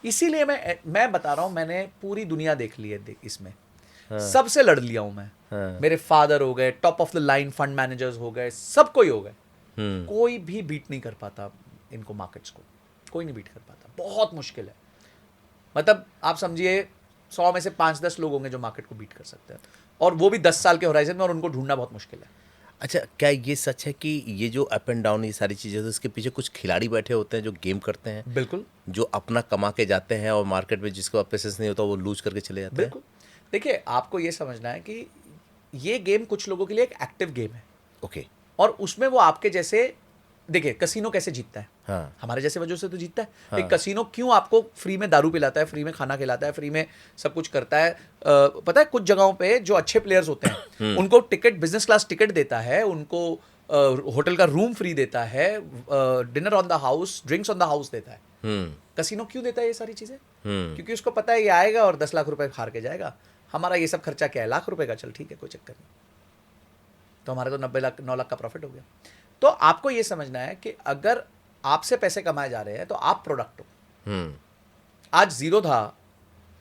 इसीलिए मैं बता रहा हूं, मैंने पूरी दुनिया देख ली है इसमें। सबसे लड़ लिया हूं मैं। मेरे फादर हो गए, top of the line fund managers हो गए, सब कोई हो गए। कोई भी बीट नहीं कर पाता इनको, मार्केट्स को कोई नहीं बीट कर पाता। बहुत मुश्किल है। मतलब आप समझिए 100 में से 5-10 लोग होंगे जो मार्केट को बीट कर सकते हैं, और वो भी 10 साल के होराइजन में, और उनको ढूंढना बहुत मुश्किल है। अच्छा, क्या ये सच है कि ये जो अप एंड डाउन, ये सारी चीज़ें, तो इसके पीछे कुछ खिलाड़ी बैठे होते हैं जो गेम करते हैं? बिल्कुल। जो अपना कमा के जाते हैं और मार्केट में जिसको पेशेंस नहीं होता वो लूज करके चले जाते हैं। बिल्कुल। देखिए, आपको ये समझना है कि ये गेम कुछ लोगों के लिए एक एक्टिव गेम है। ओके। और उसमें वो आपके जैसे, देखिए कसीनो कैसे जीतता है? हाँ, हमारे जैसे वजह से तो जीतता है। हाँ। एक कसीनो क्यों आपको फ्री में दारू पिलाता है, फ्री में खाना खिलाता है, फ्री में सब कुछ करता है? पता है, कुछ जगहों पे जो अच्छे प्लेयर्स होते हैं उनको टिकट, बिजनेस क्लास टिकट देता है, उनको होटल का रूम फ्री देता है, dinner on the house, drinks on the house देता है। कसीनो क्यों देता है ये सारी चीजें? क्योंकि उसको पता है ये आएगा और 10 लाख रुपए हार के जाएगा। हमारा ये सब खर्चा क्या है? लाख रुपए का। चल ठीक है, कोई चक्कर नहीं। तो हमारे तो 90 लाख 9 लाख का प्रॉफिट हो गया। तो आपको ये समझना है कि अगर आपसे पैसे कमाए जा रहे हैं तो आप प्रोडक्ट हो। आज जीरो था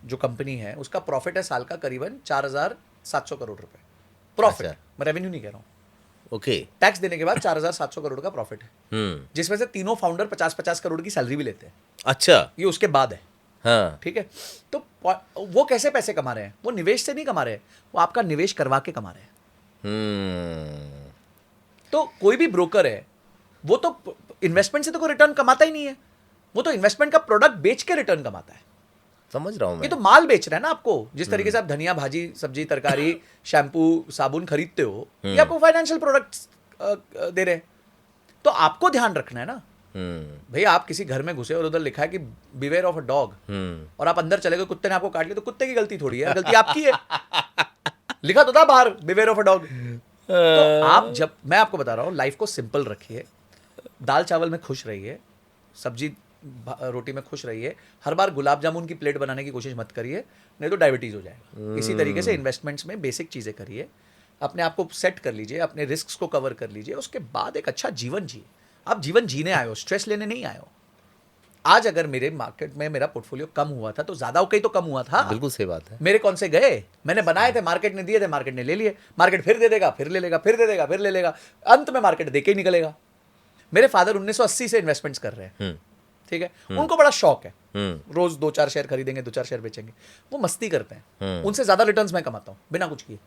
जो कंपनी है, उसका प्रॉफिट है साल का करीबन 4,700 करोड़ रुपए प्रॉफिट। मैं रेवेन्यू नहीं कह रहा हूं। ओके। टैक्स देने के बाद 4,700 करोड़ का प्रॉफिट है, जिसमें से तीनों फाउंडर 50-50 करोड़ की सैलरी भी लेते हैं। अच्छा, ये उसके बाद है। हाँ, ठीक है। तो वो कैसे पैसे कमा रहे हैं? वो निवेश से नहीं कमा रहे हैं, वो आपका निवेश करवा के कमा रहे हैं। तो कोई भी ब्रोकर है, वो तो इन्वेस्टमेंट से तो कोई रिटर्न कमाता ही नहीं है, वो तो इन्वेस्टमेंट का प्रोडक्ट बेच के रिटर्न कमाता है। समझ रहा हूँ मैं। ये तो माल बेच रहा है ना आपको। जिस तरीके से आप धनिया, भाजी, सब्जी, तरकारी, शैम्पू, साबुन खरीदते हो, ये आपको फाइनेंशियल प्रोडक्ट्स दे रहे हैं। तो आपको ध्यान रखना है ना भैया। आप किसी घर में घुसे और उधर लिखा है कि बिवेयर ऑफ अ डॉग, और आप अंदर चले गए, कुत्ते ने आपको काट लिया, तो कुत्ते की गलती थोड़ी है, गलती आपकी है। लिखा तो था बाहर बिवेयर ऑफ अ डॉग। तो आप जब, मैं आपको बता रहा हूँ, लाइफ को सिंपल रखिए, दाल चावल में खुश रहिए, सब्जी रोटी में खुश रहिए। हर बार गुलाब जामुन की प्लेट बनाने की कोशिश मत करिए, नहीं तो डायबिटीज हो जाएगा। इसी तरीके से इन्वेस्टमेंट्स में बेसिक चीजें करिए, अपने आप को सेट कर लीजिए, अपने रिस्क को कवर कर लीजिए, उसके बाद एक अच्छा जीवन जिए। आप जीवन जीने आए हो, स्ट्रेस लेने नहीं आए हो। आज अगर मेरे मार्केट में मेरा पोर्टफोलियो कम हुआ था तो ज्यादा कहीं तो कम हुआ था। बिल्कुल सही बात है। मेरे कौन से गए, मैंने बनाए थे, मार्केट ने दिए थे, मार्केट ने ले लिए, मार्केट फिर दे देगा, फिर ले लेगा, फिर दे देगा, फिर ले लेगा, अंत में मार्केट दे के ही निकलेगा। मेरे फादर 1980 से इन्वेस्टमेंट्स कर रहे हैं, ठीक है, उनको बड़ा शौक है, रोज 2-4 शेयर खरीदेंगे, 2-4 शेयर बेचेंगे, वो मस्ती करते हैं। उनसे ज्यादा रिटर्न्स मैं कमाता हूँ बिना कुछ किए।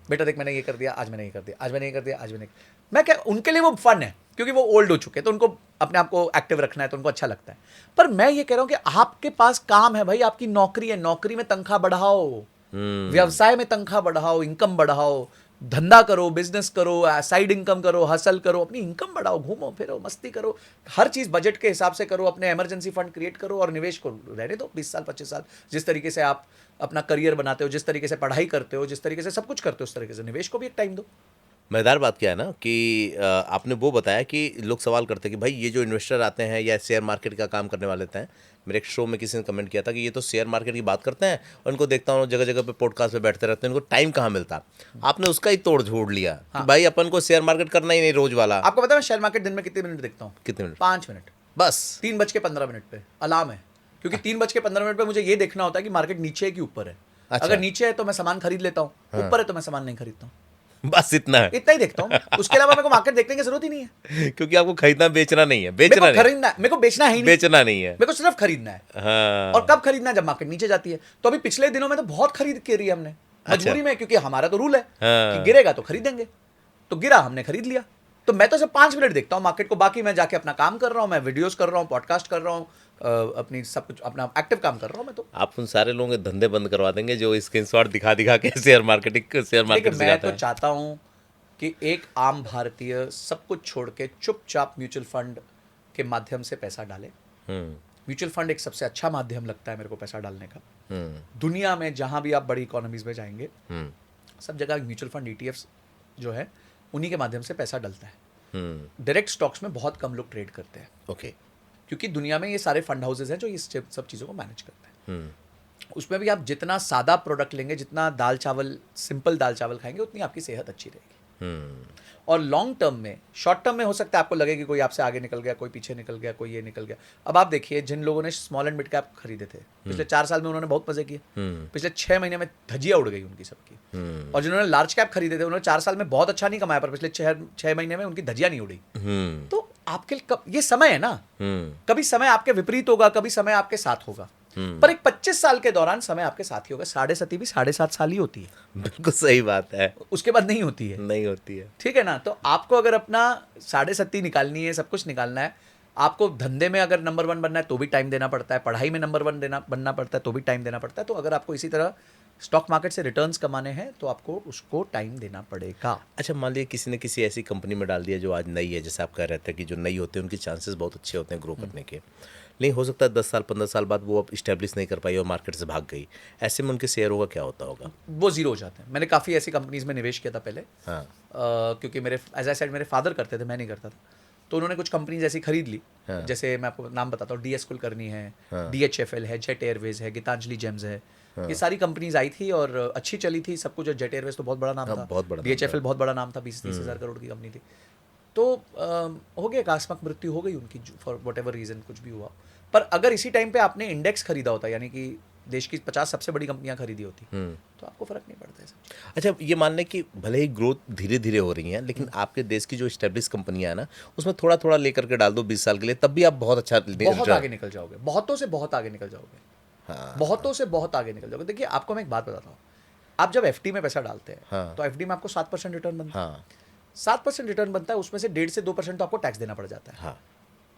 बेटा देख, मैंने ये कर दिया, आज मैंने ये कर दिया, आज मैंने ये कर दिया, आज मैंने, मैं क्या, उनके लिए वो फन है क्योंकि वो ओल्ड हो चुके हैं, तो उनको अपने आप को एक्टिव रखना है, तो उनको अच्छा लगता है। पर मैं ये कह रहा हूं कि आपके पास काम है भाई, आपकी नौकरी है, नौकरी में तनख्वाह बढ़ाओ, व्यवसाय में तनख्वाह बढ़ाओ, इनकम बढ़ाओ, धंधा करो, बिजनेस करो, साइड इनकम करो, हसल करो, अपनी इनकम बढ़ाओ, घूमो फिरो, मस्ती करो, हर चीज बजट के हिसाब से करो, अपने इमरजेंसी फंड क्रिएट करो और निवेश को रहने दो 20 साल 25 साल। जिस तरीके से आप अपना करियर बनाते हो, जिस तरीके से पढ़ाई करते हो, जिस तरीके से सब कुछ करते हो, उस तरीके से निवेश को भी एक टाइम दो। मजेदार बात क्या है ना कि आपने वो बताया कि लोग सवाल करते हैं कि भाई ये जो इन्वेस्टर आते हैं या शेयर मार्केट का काम करने वाले हैं, मेरे एक शो में किसी ने कमेंट किया था कि ये तो शेयर मार्केट की बात करते हैं और उनको देखता हूँ जगह जगह पे पॉडकास्ट पे बैठते रहते हैं, उनको टाइम कहाँ मिलता। आपने उसका ही तोड़ झोड़ लिया कि भाई अपन को शेयर मार्केट करना ही नहीं रोज वाला। आपको पता है मैं शेयर मार्केट दिन में कितने मिनट देखता हूँ? कितने मिनट? 5 मिनट बस। 3:15 पे अलार्म है, क्योंकि 3:15 पे मुझे ये देखना होता है कि मार्केट नीचे है कि ऊपर है। अच्छा। अगर नीचे है तो मैं सामान खरीद लेता हूँ, ऊपर है तो मैं सामान नहीं खरीदता हूँ। बस इतना है, इतना ही देखता हूँ। उसके अलावा मेरे को मार्केट देखने की जरूरत ही नहीं है, क्योंकि आपको खरीदना बेचना नहीं है। मेरे को खरीदना है, मेरे को बेचना है ही नहीं, बेचना नहीं है, मेरे को सिर्फ खरीदना है। हाँ। और कब खरीदना है? जब मार्केट नीचे जाती है। तो अभी पिछले दिनों में तो बहुत खरीद करी हमने, मजबूरी में, क्योंकि हमारा तो रूल है कि गिरेगा तो खरीदेंगे, तो गिरा, हमने खरीद लिया। तो मैं तो सिर्फ 5 मिनट देखता हूँ मार्केट को, बाकी मैं जाके अपना काम कर रहा हूँ, मैं वीडियोस कर रहा हूँ, पॉडकास्ट कर रहा हूँ, अपनी सब कुछ अपना एक्टिव काम कर रहा हूँ मैं। तो आप उन सारे लोगों के धंधे बंद करवा देंगे जो स्क्रीनशॉट दिखा दिखा के शेयर मार्केट मैं तो चाहता हूँ कि एक आम भारतीय सब कुछ छोड़ के चुपचाप म्यूचुअल फंड के माध्यम से पैसा डाले। म्यूचुअल फंड एक सबसे अच्छा माध्यम लगता है मेरे को पैसा डालने का। दुनिया में जहां भी आप बड़ी इकोनॉमीज में जाएंगे, सब जगह म्यूचुअल फंड ETFs जो है उन्हीं के माध्यम से पैसा डलता है। डायरेक्ट स्टॉक्स में बहुत कम लोग ट्रेड करते हैं। ओके। क्योंकि दुनिया में ये सारे फंड हाउसेज हैं जो ये सब चीज़ों को मैनेज करते हैं। उसमें भी आप जितना सादा प्रोडक्ट लेंगे, जितना दाल चावल, सिंपल दाल चावल खाएंगे, उतनी आपकी सेहत अच्छी रहेगी। और लॉन्ग टर्म में, शॉर्ट टर्म में हो सकता है आपको लगे कि कोई आपसे आगे निकल गया, कोई पीछे निकल गया, कोई ये निकल गया। अब आप देखिए, जिन लोगों ने स्मॉल एंड मिड कैप खरीदे थे पिछले 4 साल में, उन्होंने बहुत मजे किए। पिछले 6 महीने में धजिया उड़ गई उनकी सबकी। और जिन्होंने लार्ज कैप खरीदे थे, उन्होंने 4 साल में बहुत अच्छा नहीं कमाया, पर पिछले 6 महीने में उनकी धजिया नहीं उड़ी। तो आपके ये समय है ना, कभी समय आपके विपरीत होगा, कभी समय आपके साथ होगा, पर एक 25 साल के दौरान समय आपके साथ ही होगा। 7.5 भी 7.5 साल ही होती है। बिल्कुल सही बात है, उसके बाद नहीं होती है, नहीं होती है। ठीक है ना। तो आपको अगर अपना 7.5 निकालनी है, सब कुछ निकालना है, आपको धंधे में अगर नंबर 1 बनना है तो भी टाइम देना पड़ता है, पढ़ाई में नंबर 1 बनना पड़ता है तो भी टाइम देना पड़ता है। तो अगर आपको इसी तरह स्टॉक मार्केट से रिटर्न्स कमाने हैं तो आपको उसको टाइम देना पड़ेगा। अच्छा, मान लीजिए किसी ने किसी ऐसी कंपनी में डाल दिया जो आज नई है, जैसे आप कह रहे थे कि जो नई होते हैं उनके चांसेस बहुत अच्छे होते हैं ग्रो करने के, नहीं हो सकता 10 साल 15 साल बाद वो अब इस्टेब्लिश नहीं कर पाई और मार्केट से भाग गई, ऐसे में उनके शेयरों का क्या होता होगा? वो जीरो हो जाते हैं। मैंने काफ़ी ऐसी कंपनीज में निवेश किया था पहले। हाँ। क्योंकि मेरे, एज आई सेड, मेरे फादर करते थे, मैं नहीं करता था। तो उन्होंने कुछ कंपनीज ऐसी खरीद ली। हाँ। जैसे मैं आपको नाम बताता हूँ, DS कुलकर्णी है, DHFL है, जेट एयरवेज है, गीतांजलि जेम्स है। ये सारी कंपनीज आई थी और अच्छी चली थी सब कुछ। जेट एयरवेज तो बहुत बड़ा नाम था, बहुत बड़ा। DHFL बहुत बड़ा नाम था, 20-30 हज़ार करोड़ की कंपनी थी। तो हो गया, आकस्मिक मृत्यु हो गई उनकी, फॉर वट एवर रीज़न, कुछ भी हुआ। पर अगर इसी टाइम पे आपने इंडेक्स खरीदा होता, यानी कि देश की 50 सबसे बड़ी कंपनियां खरीदी होती, तो आपको फर्क नहीं पड़ता है सब। अच्छा, ये मान लें कि भले ही ग्रोथ धीरे धीरे हो रही है, लेकिन आपके देश की जो स्टेब्लिश कंपनियां हैं ना, उसमें थोड़ा थोड़ा लेकर के डाल दो 20 साल के लिए, तब भी आप बहुत अच्छा, बहुत आगे निकल जाओगे, बहुतों से बहुत आगे निकल जाओगे। हाँ। बहुतों से बहुत आगे निकल जाओगे। देखिए, आपको मैं एक बात बताता हूँ, आप जब FD में पैसा डालते हैं, हाँ। तो FD में आपको 7% रिटर्न बनता है। हाँ। 7% रिटर्न बनता है, उसमें से 1.5 से 2% तो आपको टैक्स देना पड़ जाता है। हाँ।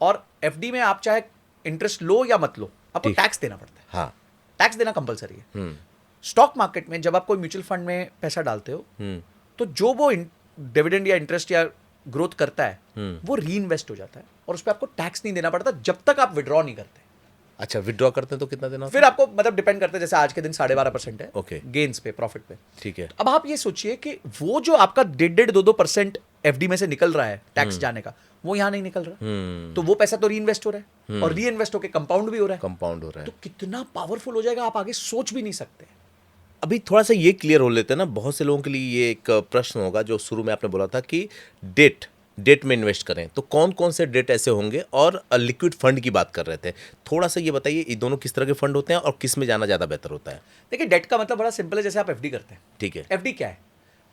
और FD में आप चाहे इंटरेस्ट लो या मत लो, आपको ठीक। टैक्स देना पड़ता है, हाँ। टैक्स देना कंपलसरी है। हम्म। स्टॉक मार्केट में जब आप कोई म्यूचुअल फंड में पैसा डालते हो हम्म। तो जो वो डिविडेंड या इंटरेस्ट या ग्रोथ करता है हम्म। वो री इन्वेस्ट हो जाता है और उस पर आपको टैक्स नहीं देना पड़ता जब तक आप विड्रॉ नहीं करते। अच्छा, विड्रॉ करते हैं तो कितना देना होता फिर आपको मतलब डिपेंड करता है, जैसे आज के दिन 12.5% है Okay. गेन्स पे, प्रॉफिट पे। है? ठीक है। अब आप ये सोचिए कि वो जो आपका 1.5-2% एफडी में से निकल रहा है टैक्स जाने का, वो यहां नहीं निकल रहा, हम्म। तो वो पैसा तो री इन्वेस्ट हो रहा है और री इन्वेस्ट होकर कंपाउंड भी हो रहा है। कंपाउंड हो रहा है। तो कितना पावरफुल हो जाएगा आप आगे सोच भी नहीं सकते। अभी थोड़ा सा ये क्लियर हो लेते हैं ना, बहुत से लोगों के लिए ये एक प्रश्न होगा जो शुरू में आपने बोला था कि डेट में इन्वेस्ट करें, तो कौन कौन से डेट ऐसे होंगे, और लिक्विड फंड की बात कर रहे थे, थोड़ा सा ये बताइए ये दोनों किस तरह के फंड होते हैं और किस में जाना ज़्यादा बेहतर होता है। देखिए, डेट का मतलब बड़ा सिंपल है, जैसे आप एफडी करते हैं। ठीक है। एफडी क्या है?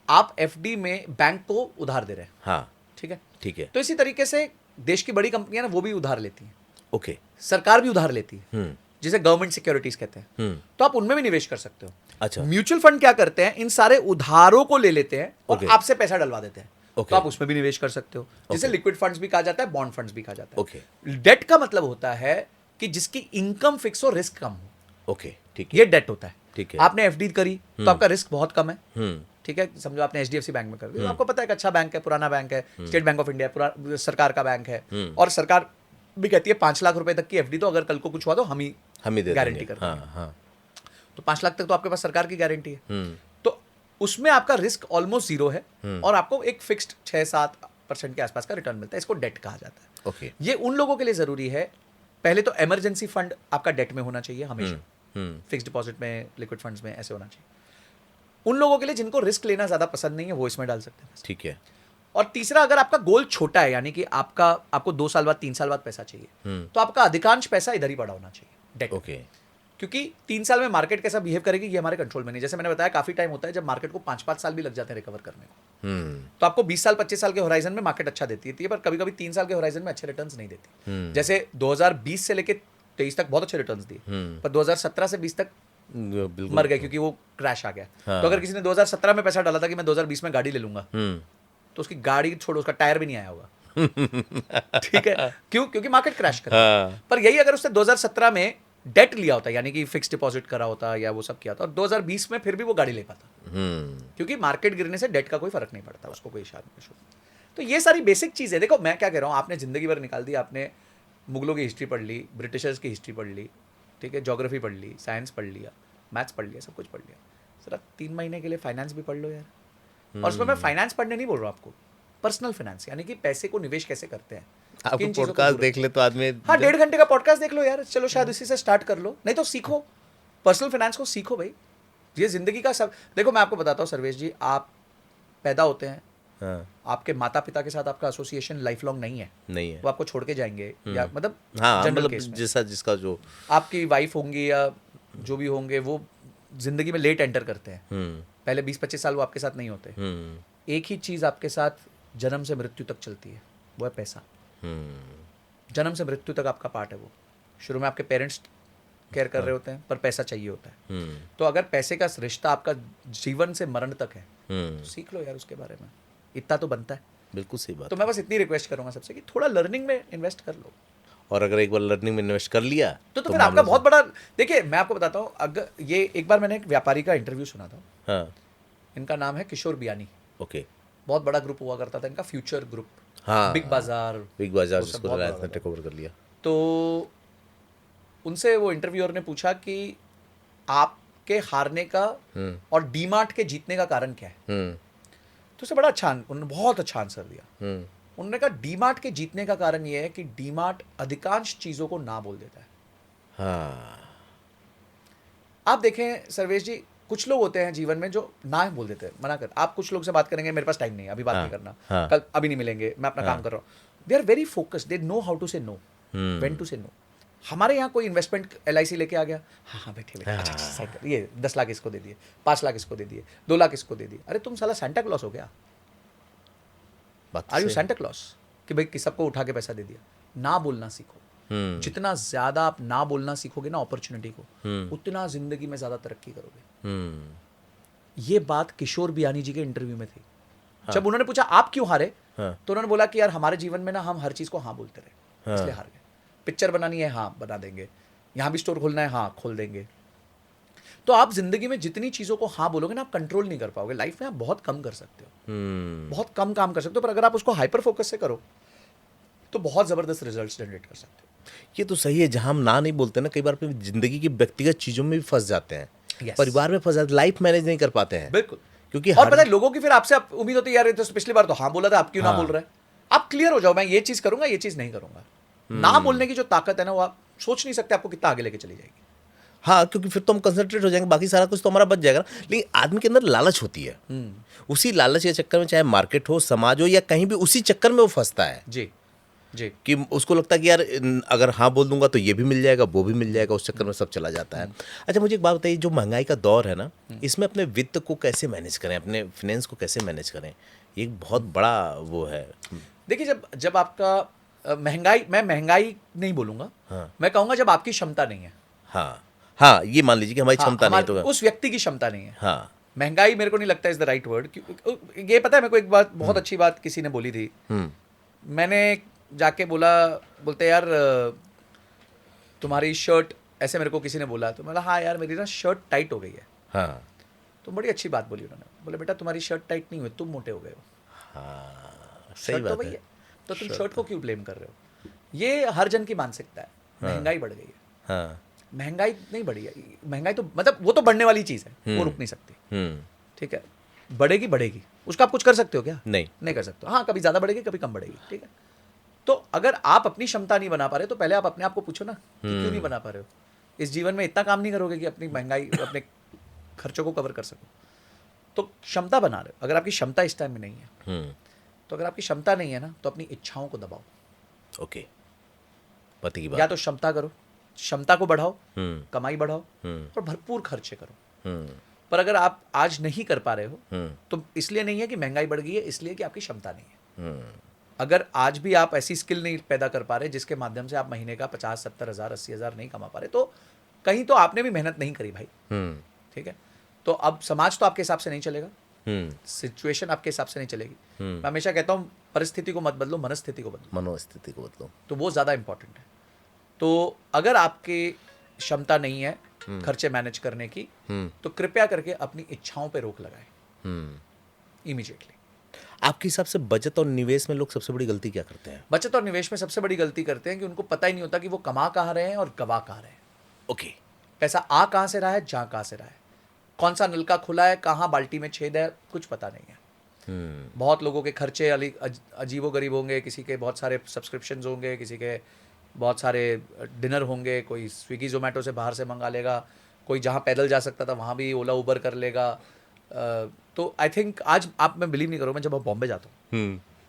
आप एफडी में बैंक को उधार दे रहे हैं, हाँ। ठीक है? ठीक है। तो इसी तरीके से देश की बड़ी कंपनियां ना वो भी उधार लेती हैं, ओके। सरकार भी उधार लेती है, हम्म। जिसे गवर्नमेंट सिक्योरिटीज कहते हैं। हम्म। तो आप उनमें भी निवेश कर सकते हो। अच्छा। म्यूचुअल फंड क्या करते हैं, इन सारे उधारों को ले लेते हैं और Okay. आपसे पैसा डलवा देते हैं। Okay. तो आप उसमें भी निवेश कर सकते हो, जिसे Okay. लिक्विड फंड्स भी कहा जाता है, बॉन्ड फंड्स भी कहा जाता है। Okay. डेट का मतलब होता है कि जिसकी इनकम फिक्स हो, रिस्क कम हो, ओके। ठीक है। ये डेट होता है। ठीक है। आपने एफडी करी तो आपका रिस्क बहुत कम है, हम्म। ठीक है? समझो आपने एचडीएफसी बैंक में कर दी, तो आपको पता है कि अच्छा बैंक है, पुराना बैंक है, स्टेट बैंक ऑफ इंडिया, पूरा सरकार का बैंक है, और सरकार भी कहती है 5 लाख रुपए तक की एफडी, तो अगर कल को कुछ हुआ तो हम ही दे गारंटी देंगे। कर हाँ देंगे। हाँ। तो 5 लाख तक तो आपके पास सरकार की गारंटी है। हम्म। तो उसमें आपका रिस्क ऑलमोस्ट जीरो है और आपको एक फिक्स्ड 6-7% के आसपास का रिटर्न मिलता है। इसको डेट कहा जाता है। ओके। ये उन लोगों के लिए जरूरी है, पहले तो इमरजेंसी फंड आपका डेट में होना चाहिए हमेशा, फिक्स्ड डिपॉजिट में, लिक्विड फंड्स में, ऐसे होना चाहिए। उन लोगों के लिए जिनको रिस्क लेना ज्यादा पसंद नहीं है वो इसमें डाल सकते हैं। ठीक है। और तीसरा, अगर आपका गोल छोटा है, यानी कि आपको 2 साल बाद, 3 साल बाद पैसा चाहिए, तो आपका अधिकांश पैसा इधर ही पड़ा होना चाहिए, डेट। ओके। क्योंकि 3 साल में मार्केट कैसा बिहेव करेगी ये हमारे कंट्रोल में नहीं। जैसे मैंने बताया, काफी टाइम होता है जब मार्केट को 5-5 साल भी लग जाते हैं रिकवर करने को। हम्म। तो आपको 20 साल 25 साल के होराइजन में मार्केट अच्छा देती है, पर कभी कभी 3 साल के होराइजन में अच्छे रिटर्न्स नहीं देती। जैसे 2020 से लेके 23 तक बहुत अच्छे रिटर्न्स दिए, पर 2017 से 20 तक बिल्कुल। मर गए क्योंकि वो क्रैश आ गया। तो अगर किसी ने 2017 में पैसा डाला था कि मैं 2020 में गाड़ी ले लूंगा, तो उसकी गाड़ी छोड़ो, उसका टायर भी नहीं आया होगा। ठीक है? क्यों? क्योंकि मार्केट क्रैश कर हाँ। पर यही अगर उसने 2017 में डेट लिया होता, यानी कि फिक्स डिपॉजिट करा होता या वो सब किया था, और 2020 में फिर भी वो गाड़ी ले पाता, क्योंकि मार्केट गिरने से डेट का कोई फर्क नहीं पड़ता, उसको कोई इशारा नहीं। तो ये सारी बेसिक चीज़ है। देखो, मैं क्या कह रहा हूँ, आपने जिंदगी भर निकाल दी, आपने मुगलों की हिस्ट्री पढ़ ली, ब्रिटिशर्स की हिस्ट्री पढ़ ली, ठीक है, ज्योग्राफी पढ़ ली, साइंस पढ़ लिया, मैथ्स पढ़ लिया, सब कुछ पढ़ लिया, सर 3 महीने के लिए फाइनेंस भी पढ़ लो यार। और उसमें मैं फाइनेंस पढ़ने नहीं बोल रहा हूँ आपको, पर्सनल फाइनेंस, यानी कि पैसे को निवेश कैसे करते हैं, आप किन चीज़ों को पॉडकास्ट दूर देख ले तो आदमी। हाँ, 1.5 घंटे का पॉडकास्ट देख लो यार, चलो शायद इसी से स्टार्ट कर लो, नहीं तो सीखो, पर्सनल फाइनेंस को सीखो भाई। ये जिंदगी का सब। देखो, मैं आपको बताता हूँ सर्वेश जी, आप पैदा होते हैं, हाँ। आपके माता पिता के साथ आपका एसोसिएशन लाइफ लॉन्ग नहीं है, नहीं है। वो आपको छोड़ के जाएंगे, या मतलब हाँ, जनरल मतलब केस में जैसा जिसका जो आपकी वाइफ होंगी या जो भी होंगे, वो जिंदगी में लेट एंटर करते हैं, पहले 20-25 साल वो आपके साथ नहीं होते। एक ही चीज आपके साथ जन्म से मृत्यु तक चलती है, वो है पैसा। जन्म से मृत्यु तक आपका पार्ट है वो। शुरू में आपके पेरेंट्स केयर कर रहे होते हैं, पर पैसा चाहिए होता है। तो अगर पैसे का रिश्ता आपका जीवन से मरण तक है, तो सीख लो यार उसके बारे में, इतना तो बनता है। बिल्कुल सही बात। तो मैं बस इतनी रिक्वेस्ट करूंगा सबसे कि थोड़ा लर्निंग में इन्वेस्ट कर लो, और अगर एक बार लर्निंग में इन्वेस्ट कर लिया तो फिर आपका बहुत बड़ा। देखिए, मैं आपको बताता हूँ, अगर ये एक बार मैंने एक व्यापारी का इंटरव्यू सुना था। हाँ। इनका नाम है किशोर बियानी। ओके। बहुत बड़ा ग्रुप हुआ करता था इनका, फ्यूचर ग्रुप, हाँ। बिग बाजार, बिग बाजार वो सब जिसको बहुत रिलायंस बड़ा ने टेक ओवर कर लिया। तो उनसे वो इंटरव्यूअर ने पूछा कि आपके हारने का और डीमार्ट के जीतने का कारण क्या है। तो उसे बड़ा अच्छा, उन्होंने बहुत अच्छा आंसर दिया। उन्होंने कहा डीमार्ट के जीतने का कारण ये है कि डीमार्ट अधिकांश चीजों को ना बोल देता है। हाँ। आप देखें सर्वेश जी, कुछ लोग होते हैं जीवन में जो ना बोल देते हैं, मना कर। आप कुछ लोग से बात करेंगे, मेरे पास टाइम नहीं है, अभी बात नहीं करना, कल अभी नहीं मिलेंगे, मैं अपना काम कर रहा हूँ। They are very focused, they know how to say no, when to say no. हमारे यहाँ कोई इन्वेस्टमेंट LIC लेके आ गया, हाँ हाँ बैठे बैठे, अच्छा साइड कर, ये 10 लाख इसको दे दिए, 5 लाख इसको दे दिए, 2 लाख इसको दे दिए। अरे तुम साला सेंटा क्लॉस हो गया? आर यू सेंटा क्लॉस कि भाई कि सबको उठा के पैसा दे दिया? ना बोलना सीखो। जितना ज्यादा आप ना बोलना सीखोगे ना अपॉर्चुनिटी को, उतना जिंदगी में ज्यादा तरक्की करोगे। ये बात किशोर बियानी जी के इंटरव्यू में थी। जब उन्होंने पूछा आप क्यों हारे, तो उन्होंने बोला कि यार हमारे जीवन में ना हम हर चीज को हाँ बोलते रहे, इसलिए हार गए। पिक्चर बनानी है, हाँ बना देंगे, यहाँ भी स्टोर खोलना है, हाँ खोल देंगे। तो आप जिंदगी में जितनी चीज़ों को हाँ बोलोगे ना, आप कंट्रोल नहीं कर पाओगे। लाइफ में आप बहुत कम कर सकते हो, बहुत कम काम कर सकते हो, पर अगर आप उसको हाइपर फोकस से करो तो बहुत ज़बरदस्त रिजल्ट्स जनरेट कर सकते हो। ये तो सही है। जहाँ हम ना नहीं बोलते ना, कई बार अपनी जिंदगी की व्यक्तिगत चीज़ों में भी फंस जाते हैं, Yes. परिवार में फंस जाते हैं, लाइफ मैनेज नहीं कर पाते हैं। बिल्कुल। क्योंकि और पता है लोगों की फिर आपसे उम्मीद होती है, यार ये तो पिछली बार तो हाँ बोला था, आप क्यों ना बोल रहे हैं? आप क्लियर हो जाओ, मैं ये चीज़ करूंगा, ये चीज़ नहीं करूंगा। ना बोलने की जो ताकत है ना, वो आप सोच नहीं सकते आपको कितना आगे लेके चली जाएगी। हाँ, क्योंकि फिर तो हम कंसंट्रेट हो जाएंगे, बाकी सारा कुछ तो हमारा बच जाएगा। लेकिन आदमी के अंदर लालच होती है, उसी लालच के चक्कर में, चाहे मार्केट हो, समाज हो, या कहीं भी, उसी चक्कर में वो फंसता है जी जी। कि उसको लगता है कि यार अगर हाँ बोल दूंगा तो ये भी मिल जाएगा, वो भी मिल जाएगा, उस चक्कर में सब चला जाता है। अच्छा, मुझे एक बात बताइए, जो महंगाई का दौर है ना, इसमें अपने वित्त को कैसे मैनेज करें, अपने फाइनेंस को कैसे मैनेज करें, ये एक बहुत बड़ा वो है। देखिए, जब आपका महंगाई, मैं महंगाई नहीं बोलूंगा, मैं कहूंगा जब आपकी क्षमता नहीं है। हाँ हाँ, ये मान लीजिए कि हमारी क्षमता नहीं, तो उस व्यक्ति की क्षमता नहीं है। हाँ, महंगाई मेरे को नहीं लगता इज द राइट वर्ड। ये पता है, मेरे को एक बात, बहुत अच्छी बात किसी ने बोली थी। मैंने जाके बोलते यार तुम्हारी शर्ट, ऐसे मेरे को किसी ने बोला, तो मैं हाँ यार मेरी ना शर्ट टाइट हो गई है। हाँ, तो बड़ी अच्छी बात बोली उन्होंने, बोले बेटा तुम्हारी शर्ट टाइट नहीं हुई, तुम मोटे हो गए हो। हाँ, सही शर्ट तो बात वही है। है, तो तुम शर्ट को क्यों ब्लेम कर रहे हो? ये हर जन की मानसिकता है। महंगाई बढ़ गई है, हाँ, महंगाई नहीं बढ़ी है। महंगाई तो मतलब वो तो बढ़ने वाली चीज़ है, वो रुक नहीं सकती। ठीक है, बढ़ेगी बढ़ेगी, उसका आप कुछ कर सकते हो क्या? नहीं कर सकते हो। हाँ, कभी ज़्यादा बढ़ेगी, कभी कम बढ़ेगी। ठीक है, तो अगर आप अपनी क्षमता नहीं बना पा रहे तो पहले आप अपने आप को पूछो ना कि क्यों नहीं बना पा रहे हो। इस जीवन में इतना काम नहीं करोगे कि अपनी महंगाई, अपने खर्चों को कवर कर सको। तो क्षमता बना रहे हो। अगर आपकी क्षमता इस टाइम में नहीं है, तो अगर आपकी क्षमता नहीं है ना, तो अपनी इच्छाओं को दबाओ। ओके, पति की बात। या तो क्षमता करो, क्षमता को बढ़ाओ, कमाई बढ़ाओ और भरपूर खर्चे करो। पर अगर आप आज नहीं कर पा रहे हो तो इसलिए नहीं है कि महंगाई बढ़ गई है, इसलिए कि आपकी क्षमता नहीं है। अगर आज भी आप ऐसी स्किल नहीं पैदा कर पा रहे जिसके माध्यम से आप महीने का 50-70 हज़ार 80 हज़ार नहीं कमा पा रहे, तो कहीं तो आपने भी मेहनत नहीं करी भाई। ठीक है, तो अब समाज तो आपके हिसाब से नहीं चलेगा, सिचुएशन आपके हिसाब से नहीं चलेगी। मैं हमेशा कहता हूँ परिस्थिति को मत बदलो, मनस्थिति को बदलो। मनोस्थिति को बदलो, तो वो ज़्यादा इंपॉर्टेंट है। तो अगर आपकी क्षमता नहीं है खर्चे मैनेज करने की, तो कृपया करके अपनी इच्छाओं पे रोक लगाएं इमीडिएटली। आपके हिसाब से बचत और निवेश में लोग सबसे बड़ी गलती क्या करते हैं? बचत और निवेश में सबसे बड़ी गलती करते हैं कि उनको पता ही नहीं होता कि वो कमा कहाँ रहे हैं और गवा कहाँ रहे हैं। ओके, पैसा आ कहाँ से रहा है, जा कहाँ से रहा है, कौन सा नलका खुला है, कहाँ बाल्टी में छेद है, कुछ पता नहीं है। बहुत लोगों के खर्चे अजीबो गरीब होंगे, किसी के बहुत सारे सब्सक्रिप्शन होंगे, किसी के बहुत सारे डिनर होंगे, कोई स्विगी जोमेटो से बाहर से मंगा लेगा, कोई जहाँ पैदल जा सकता था वहाँ भी ओला उबर कर लेगा। तो आई थिंक आज आप, मैं बिलीव नहीं करूँ, मैं जब बॉम्बे जाता हूँ,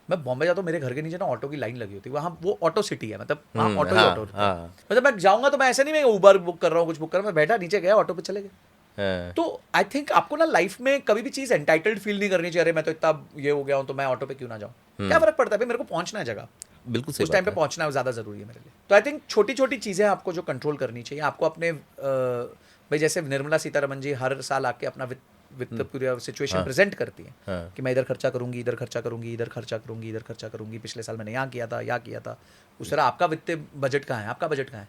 मैं बॉम्बे जाता हूँ, मेरे घर के नीचे ना ऑटो की लाइन लगी होती है। वहाँ वो ऑटो सिटी है, मतलब वहाँ ऑटो ही ऑटो। मतलब मैं जाऊँगा तो मैं ऐसे नहीं, मैं उबर बुक कर रहा हूँ, कुछ बुक कर रहा हूँ, मैं बैठा नीचे गया, ऑटो पे चले गए। तो आई थिंक आपको ना लाइफ में कभी भी चीज़ एंटाइटल्ड फील नहीं करनी चाहिए। अरे मैं तो इतना ये हो गया हूँ तो मैं ऑटो पे क्यों ना जाऊँ, क्या फर्क पड़ता है भाई, मेरे को पहुँचना है जगह, बिल्कुल सही उस टाइम पे पहुँचना है, ज़्यादा ज़रूरी है मेरे लिए। तो आई थिंक छोटी छोटी चीज़ें आपको जो कंट्रोल करनी चाहिए, आपको अपने भाई जैसे निर्मला सीतारमण जी हर साल आके अपना वित्त पूरा सिचुएशन प्रेजेंट करती है कि मैं इधर खर्चा करूंगी, इधर खर्चा करूंगी, इधर खर्चा करूंगी, इधर खर्चा करूंगी, पिछले साल मैंने यहाँ किया था, यहाँ किया था। उस तरह आपका वित्तीय बजट कहाँ है, आपका बजट कहाँ है,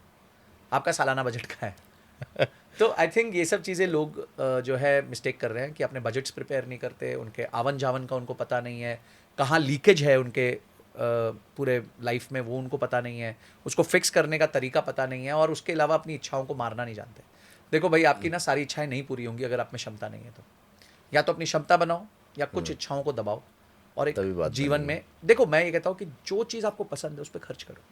आपका सालाना बजट कहाँ है? तो आई थिंक ये सब चीज़ें लोग जो है मिस्टेक कर रहे हैं कि अपने बजट्स प्रिपेयर नहीं करते, उनके आवन जावन का उनको पता नहीं है, कहाँ लीकेज है उनके पूरे लाइफ में वो उनको पता नहीं है, उसको फिक्स करने का तरीका पता नहीं है, और उसके अलावा अपनी इच्छाओं को मारना नहीं जानते। देखो भाई, आपकी ना सारी इच्छाएं नहीं पूरी होंगी अगर आप में क्षमता नहीं है। तो या तो अपनी क्षमता बनाओ या कुछ इच्छाओं को दबाओ, और एक जीवन में देखो, मैं ये कहता हूँ कि जो चीज़ आपको पसंद है उस पर खर्च करो,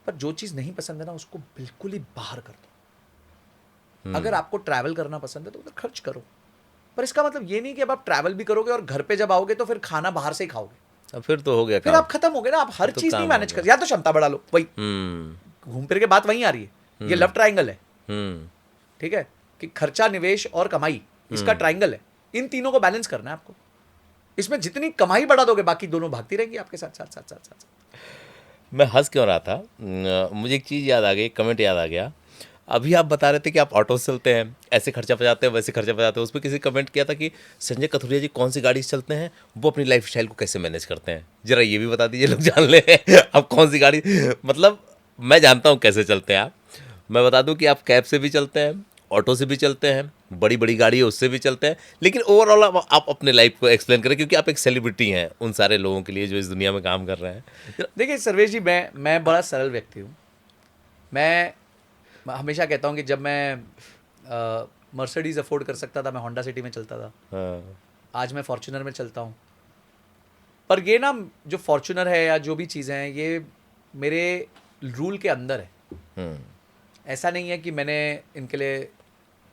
पर जो चीज़ नहीं पसंद है ना उसको बिल्कुल ही बाहर कर दो। अगर आपको ट्रैवल करना पसंद है तो उधर खर्च करो, पर इसका मतलब ये नहीं कि अब आप ट्रैवल भी करोगे और घर पे जब आओगे तो फिर खाना बाहर से ही खाओगे, फिर तो हो गया, फिर आप खत्म हो गए ना। आप हर चीज़ नहीं मैनेज कर, या तो क्षमता बढ़ा लो, वही घूम फिर के बात वहीं आ रही है। ये लव ट्राइंगल है, ठीक है, कि खर्चा, निवेश और कमाई, इसका ट्राइंगल है। इन तीनों को बैलेंस करना है आपको। इसमें जितनी कमाई बढ़ा दोगे बाकी दोनों भागती रहेंगी आपके साथ साथ साथ साथ साथ। मैं हंस क्यों रहा था, मुझे एक चीज़ याद आ गई, कमेंट याद आ गया। अभी आप बता रहे थे कि आप ऑटो से चलते हैं, ऐसे खर्चा बचाते हैं, वैसे खर्चा बचाते हैं। उस पर किसी कमेंट किया था कि संजय कथुरिया जी कौन सी गाड़ी से चलते हैं, वो अपनी लाइफ स्टाइल को कैसे मैनेज करते हैं, जरा ये भी बता दीजिए, लोग जान ले आप कौन सी गाड़ी। मतलब मैं जानता हूँ कैसे चलते हैं आप, मैं बता दूं कि आप कैब से भी चलते हैं, ऑटो से भी चलते हैं, बड़ी बड़ी गाड़ी है उससे भी चलते हैं, लेकिन ओवरऑल आप अपने लाइफ को एक्सप्लेन करें, क्योंकि आप एक सेलिब्रिटी हैं उन सारे लोगों के लिए जो इस दुनिया में काम कर रहे हैं। देखिए सर्वेश जी, मैं बड़ा सरल व्यक्ति हूँ। मैं हमेशा कहता हूँ कि जब मैं मर्सिडीज अफोर्ड कर सकता था, मैं होंडा सिटी में चलता था। हाँ, आज मैं फॉर्च्यूनर में चलता हूँ। पर ये ना, जो फॉर्च्यूनर है या जो भी चीज़ें हैं, ये मेरे रूल के अंदर है। हम्म, ऐसा नहीं है कि मैंने इनके लिए,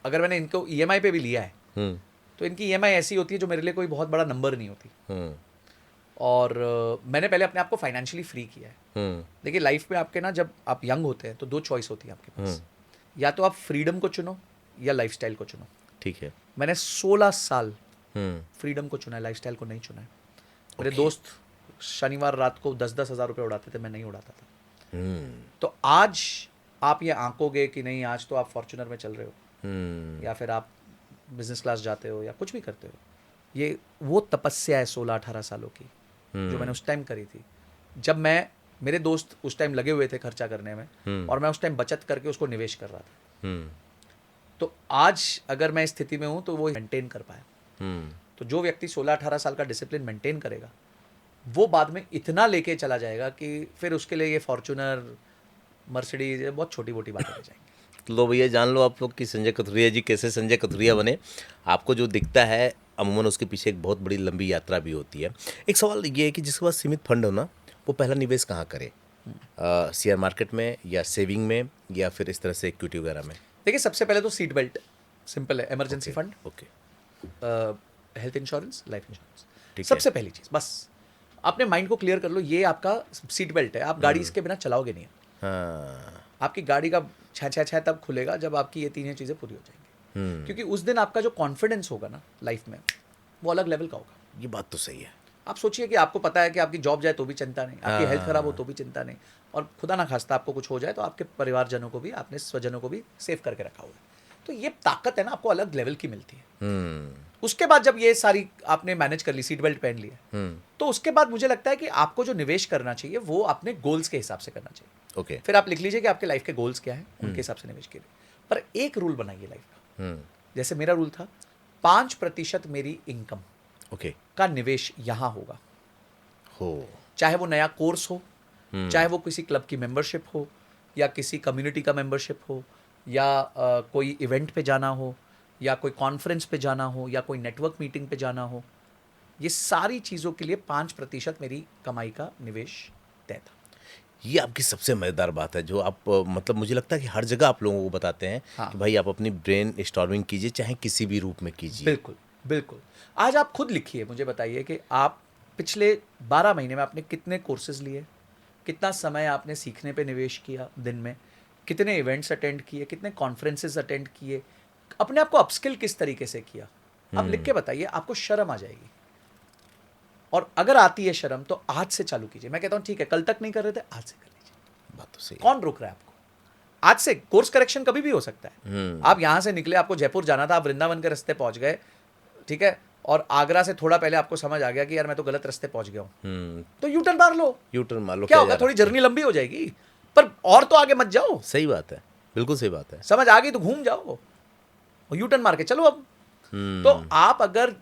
अगर मैंने इनको ईएमआई पे भी लिया है हम्म, तो इनकी ईएमआई ऐसी होती है जो मेरे लिए कोई बहुत बड़ा नंबर नहीं होती। हम्म, और मैंने पहले अपने आप को फाइनेंशियली फ्री किया है। देखिए लाइफ में आपके ना, जब आप यंग होते हैं तो दो चॉइस होती है आपके पास, या तो आप फ्रीडम को चुनो या लाइफस्टाइल को चुनो। ठीक है। मैंने 16 साल हम्म, फ्रीडम को चुना है, लाइफस्टाइल को नहीं चुना है। मेरे दोस्त शनिवार रात को 10-10 हज़ार रुपये उड़ाते थे, मैं नहीं उड़ाता था। तो आज आप ये आंकोगे कि नहीं, आज तो आप फॉर्च्यूनर में चल रहे हो या फिर आप बिजनेस क्लास जाते हो या कुछ भी करते हो, ये वो तपस्या है 16-18 सालों की जो मैंने उस टाइम करी थी। जब मेरे दोस्त उस टाइम लगे हुए थे खर्चा करने में, और मैं उस टाइम बचत करके उसको निवेश कर रहा था। तो आज अगर मैं इस स्थिति में हूँ तो वो मेंटेन कर पाया। तो जो व्यक्ति 16-18 साल का डिसिप्लिन मेंटेन करेगा, वो बाद में इतना लेके चला जाएगा कि फिर उसके लिए ये फॉर्च्यूनर, मर्सिडीज बहुत छोटी मोटी बातें रह जाएंगी। लो भैया, जान लो आप लोग कि संजय कथुरिया जी कैसे संजय कथुरिया बने। आपको जो दिखता है अमूमन उसके पीछे एक बहुत बड़ी लंबी यात्रा भी होती है। एक सवाल ये है कि जिसके पास सीमित फंड हो ना, वो पहला निवेश कहाँ करे? शेयर मार्केट में या सेविंग में या फिर इस तरह से इक्विटी वगैरह में? देखिए सबसे पहले तो सीट बेल्ट सिंपल है, emergency fund, okay, health insurance, life insurance, ठीक है। सबसे पहली चीज़। बस अपने माइंड को क्लियर कर लो, ये आपका सीट बेल्ट है। आप गाड़ी इसके बिना चलाओगे नहीं। हाँ, आपकी गाड़ी का छः छः छः तब खुलेगा जब आपकी ये तीनों चीज़ें पूरी हो जाएंगी। क्योंकि उस दिन आपका जो कॉन्फिडेंस होगा ना लाइफ में, वो अलग लेवल का होगा। ये बात तो सही है। आप सोचिए कि आपको पता है कि आपकी जॉब जाए तो भी चिंता नहीं, आपकी हेल्थ खराब हो तो भी चिंता नहीं, और खुदा ना खास्ता आपको कुछ हो जाए तो आपके परिवारजनों को भी, आपने स्वजनों को भी सेव करके रखा हुआ है। तो ये ताकत है ना, आपको अलग लेवल की मिलती है। उसके बाद जब ये सारी आपने मैनेज कर ली, सीट बेल्ट पहन लिया, तो उसके बाद मुझे लगता है कि आपको जो निवेश करना चाहिए वो अपने गोल्स के हिसाब से करना चाहिए। ओके, फिर आप लिख लीजिए कि आपके लाइफ के गोल्स क्या हैं, उनके हिसाब से निवेश कीजिए। पर एक रूल बनाइए लाइफ का। जैसे मेरा रूल था, 5% मेरी इनकम ओके, का निवेश यहां होगा। हो, चाहे वो नया कोर्स हो, चाहे वो किसी क्लब की मेंबरशिप हो, या किसी कम्युनिटी का मेंबरशिप हो, या कोई इवेंट पे जाना हो, या कोई कॉन्फ्रेंस पे जाना हो, या कोई नेटवर्क मीटिंग पे जाना हो, ये सारी चीज़ों के लिए 5% मेरी कमाई का निवेश तय था। ये आपकी सबसे मज़ेदार बात है जो आप मतलब मुझे लगता है कि हर जगह आप लोगों को बताते हैं हाँ। कि भाई आप अपनी ब्रेन स्टॉर्मिंग कीजिए, चाहे किसी भी रूप में कीजिए। बिल्कुल बिल्कुल। आज आप खुद लिखिए, मुझे बताइए कि आप पिछले 12 महीने में आपने कितने कोर्सेज लिए, कितना समय आपने सीखने पे निवेश किया दिन में, कितने इवेंट्स अटेंड किए, कितने कॉन्फ्रेंसेस अटेंड किए, अपने आप को अपस्किल किस तरीके से किया। आप लिख के बताइए, आपको शर्म आ जाएगी। और अगर आती है शर्म तो आज से चालू कीजिए। मैं कहता हूँ ठीक है, कल तक नहीं कर रहे थे, आज से कर लीजिए। बात तो सही है। कौन रोक रहा है आपको? आज से कोर्स करेक्शन कभी भी हो सकता है। आप यहां से निकले, आपको जयपुर जाना था, आप वृंदावन के रास्ते पहुंच गए, ठीक है, और आगरा से थोड़ा पहले आपको समझ आ गया कि यार मैं तो गलत रास्ते पहुंच गया हूं, तो यू टर्न मार लो। यूटर्न मार लो, क्या जा होगा, रहा थोड़ी जर्नी लंबी हो जाएगी, पर और तो आगे मत जाओ। है। सही बात है, बिल्कुल सही बात है। समझ आ गई तो घूम जाओ और यू टर्न मार के चलो अब। तो आप अगर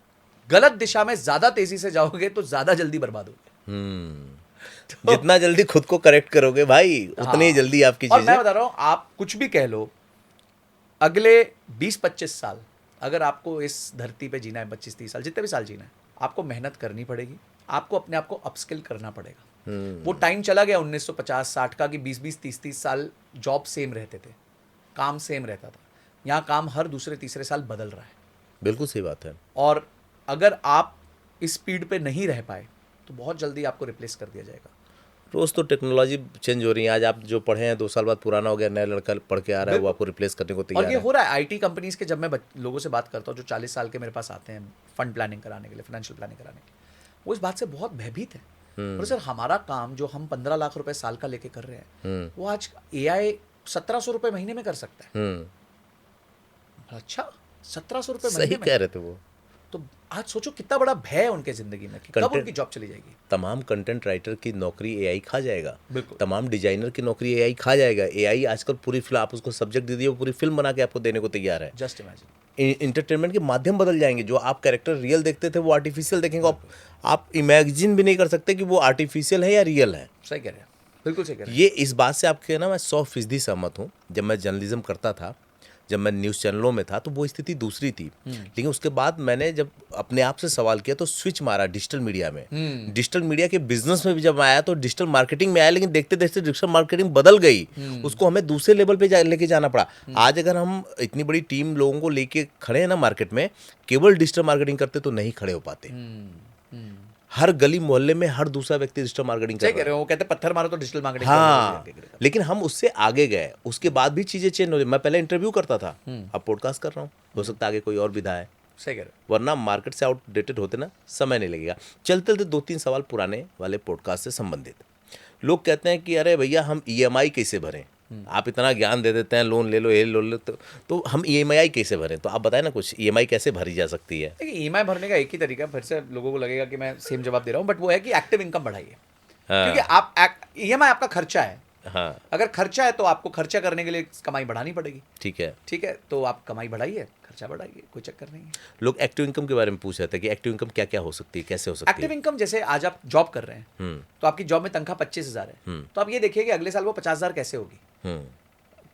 गलत दिशा में ज्यादा तेजी से जाओगे तो ज्यादा जल्दी बर्बाद होगे। जितना जल्दी खुद को करेक्ट करोगे भाई, उतनी ही जल्दी आपकी और मैं चीजें। बता रहा हूं, आप कुछ भी कह लो, अगले 20-25 साल अगर आपको इस धरती पे जीना है, 25-30 साल, जितने भी साल जीना है, आपको मेहनत करनी पड़ेगी। आपको अपने आप को अपस्किल करना पड़ेगा। वो टाइम चला गया 1950-60 का कि 20-20, 30-30 साल जॉब सेम रहते थे, काम सेम रहता था। यहाँ काम हर दूसरे तीसरे साल बदल रहा है। बिल्कुल सही बात है। और अगर आप इस स्पीड पे नहीं रह पाए तो बहुत जल्दी आपको रिप्लेस कर दिया जाएगा। रोज तो टेक्नोलॉजी चेंज हो रही है। आज आप जो पढ़े हैं 2 साल बाद पुराना हो गया, नया लड़का पढ़ के आ रहा है, वो आपको रिप्लेस करने को और तैयार ये है। हो रहा है आईटी कंपनीज के। जब मैं लोगों से बात करता हूँ जो 40 साल के मेरे पास आते हैं फंड प्लानिंग कराने के लिए, फाइनेंशियल प्लानिंग कराने के लिए, वो इस बात से बहुत भयभीत है। और सर हमारा काम जो हम 15 लाख रुपए साल का लेके कर रहे हैं, वो आज एआई 1700 रुपए महीने में कर सकता है। अच्छा, 1700 रुपए महीने सही में? कह रहे थे वो। तो आज सोचो कितना बड़ा भय है उनके जिंदगी में कि कब Content- उनकी जॉब चली जाएगी। तमाम कंटेंट राइटर की नौकरी एआई खा जाएगा, बिल्कुल। तमाम डिजाइनर की नौकरी एआई खा जाएगा। एआई आजकल पूरी फिल्म, आप उसको सब्जेक्ट दे दिए, वो पूरी फिल्म बना के आपको देने को तैयार है। Just imagine. इंटरटेनमेंट के माध्यम बदल जाएंगे। जो आप कैरेक्टर रियल देखते थे वो आर्टिफिशियल देखेंगे। आप इमेजिन भी नहीं कर सकते कि वो आर्टिफिशियल है या रियल है। सही कह रहे हैं, बिल्कुल सही कह रहे हैं। ये इस बात से आपके ना मैं 100% सहमत हूँ। जब मैं जर्नलिज्म करता था, जब मैं न्यूज़ चैनलों में था, तो वो स्थिति दूसरी थी। लेकिन उसके बाद मैंने जब अपने आप से सवाल किया तो स्विच मारा डिजिटल मीडिया में। डिजिटल मीडिया के बिजनेस में भी जब आया तो डिजिटल मार्केटिंग में आया, लेकिन देखते देखते डिजिटल मार्केटिंग बदल गई। उसको हमें दूसरे लेवल पे लेके जाना पड़ा। आज अगर हम इतनी बड़ी टीम लोगों को लेके खड़े हैं ना मार्केट में, केवल डिजिटल मार्केटिंग करते तो नहीं खड़े हो पाते। हर गली मोहल्ले में हर दूसरा व्यक्ति डिजिटल मार्केटिंग कर सही रहा कह है। रहे हो, वो कहते हैं पत्थर मारो तो डिजिटल मार्केटिंग। हाँ, लेकिन हम उससे आगे गए, उसके बाद भी चीजें चेंज हो रही। मैं पहले इंटरव्यू करता था, अब पॉडकास्ट कर रहा हूँ। हो सकता है आगे कोई और विधा है, सही कह रहे हो। वरना मार्केट से आउटडेटेड होते ना समय नहीं लगेगा। चलते चलते 2-3 सवाल पुराने वाले पॉडकास्ट से संबंधित। लोग कहते हैं कि अरे भैया हम ईएमआई कैसे भरें, आप इतना ज्ञान दे देते हैं, लोन ले लो, ये लो लो, तो हम ईएमआई कैसे भरें? तो आप बताएं ना कुछ, ईएमआई कैसे भरी जा सकती है? देखिए, ईएमआई भरने का एक ही तरीका है। फिर से लोगों को लगेगा कि मैं सेम जवाब दे रहा हूँ, बट वो है कि एक्टिव इनकम बढ़ाइए। हाँ। क्योंकि आप ईएमआई आपका खर्चा है। हाँ, अगर खर्चा है तो आपको खर्चा करने के लिए कमाई बढ़ानी पड़ेगी। ठीक है। ठीक है, तो आप कमाई बढ़ाइए, खर्चा बढ़ाइए, कोई चक्कर नहीं है। लोग एक्टिव इनकम के बारे में पूछ रहे थे कि एक्टिव इनकम क्या क्या हो सकती है, कैसे हो सकती एक्टिव है? इनकम, जैसे आज आप जॉब कर रहे हैं तो आपकी जॉब में तनख्वाह 25,000 है, तो आप ये देखिए कि अगले साल वो 50,000 कैसे होगी। हम्म,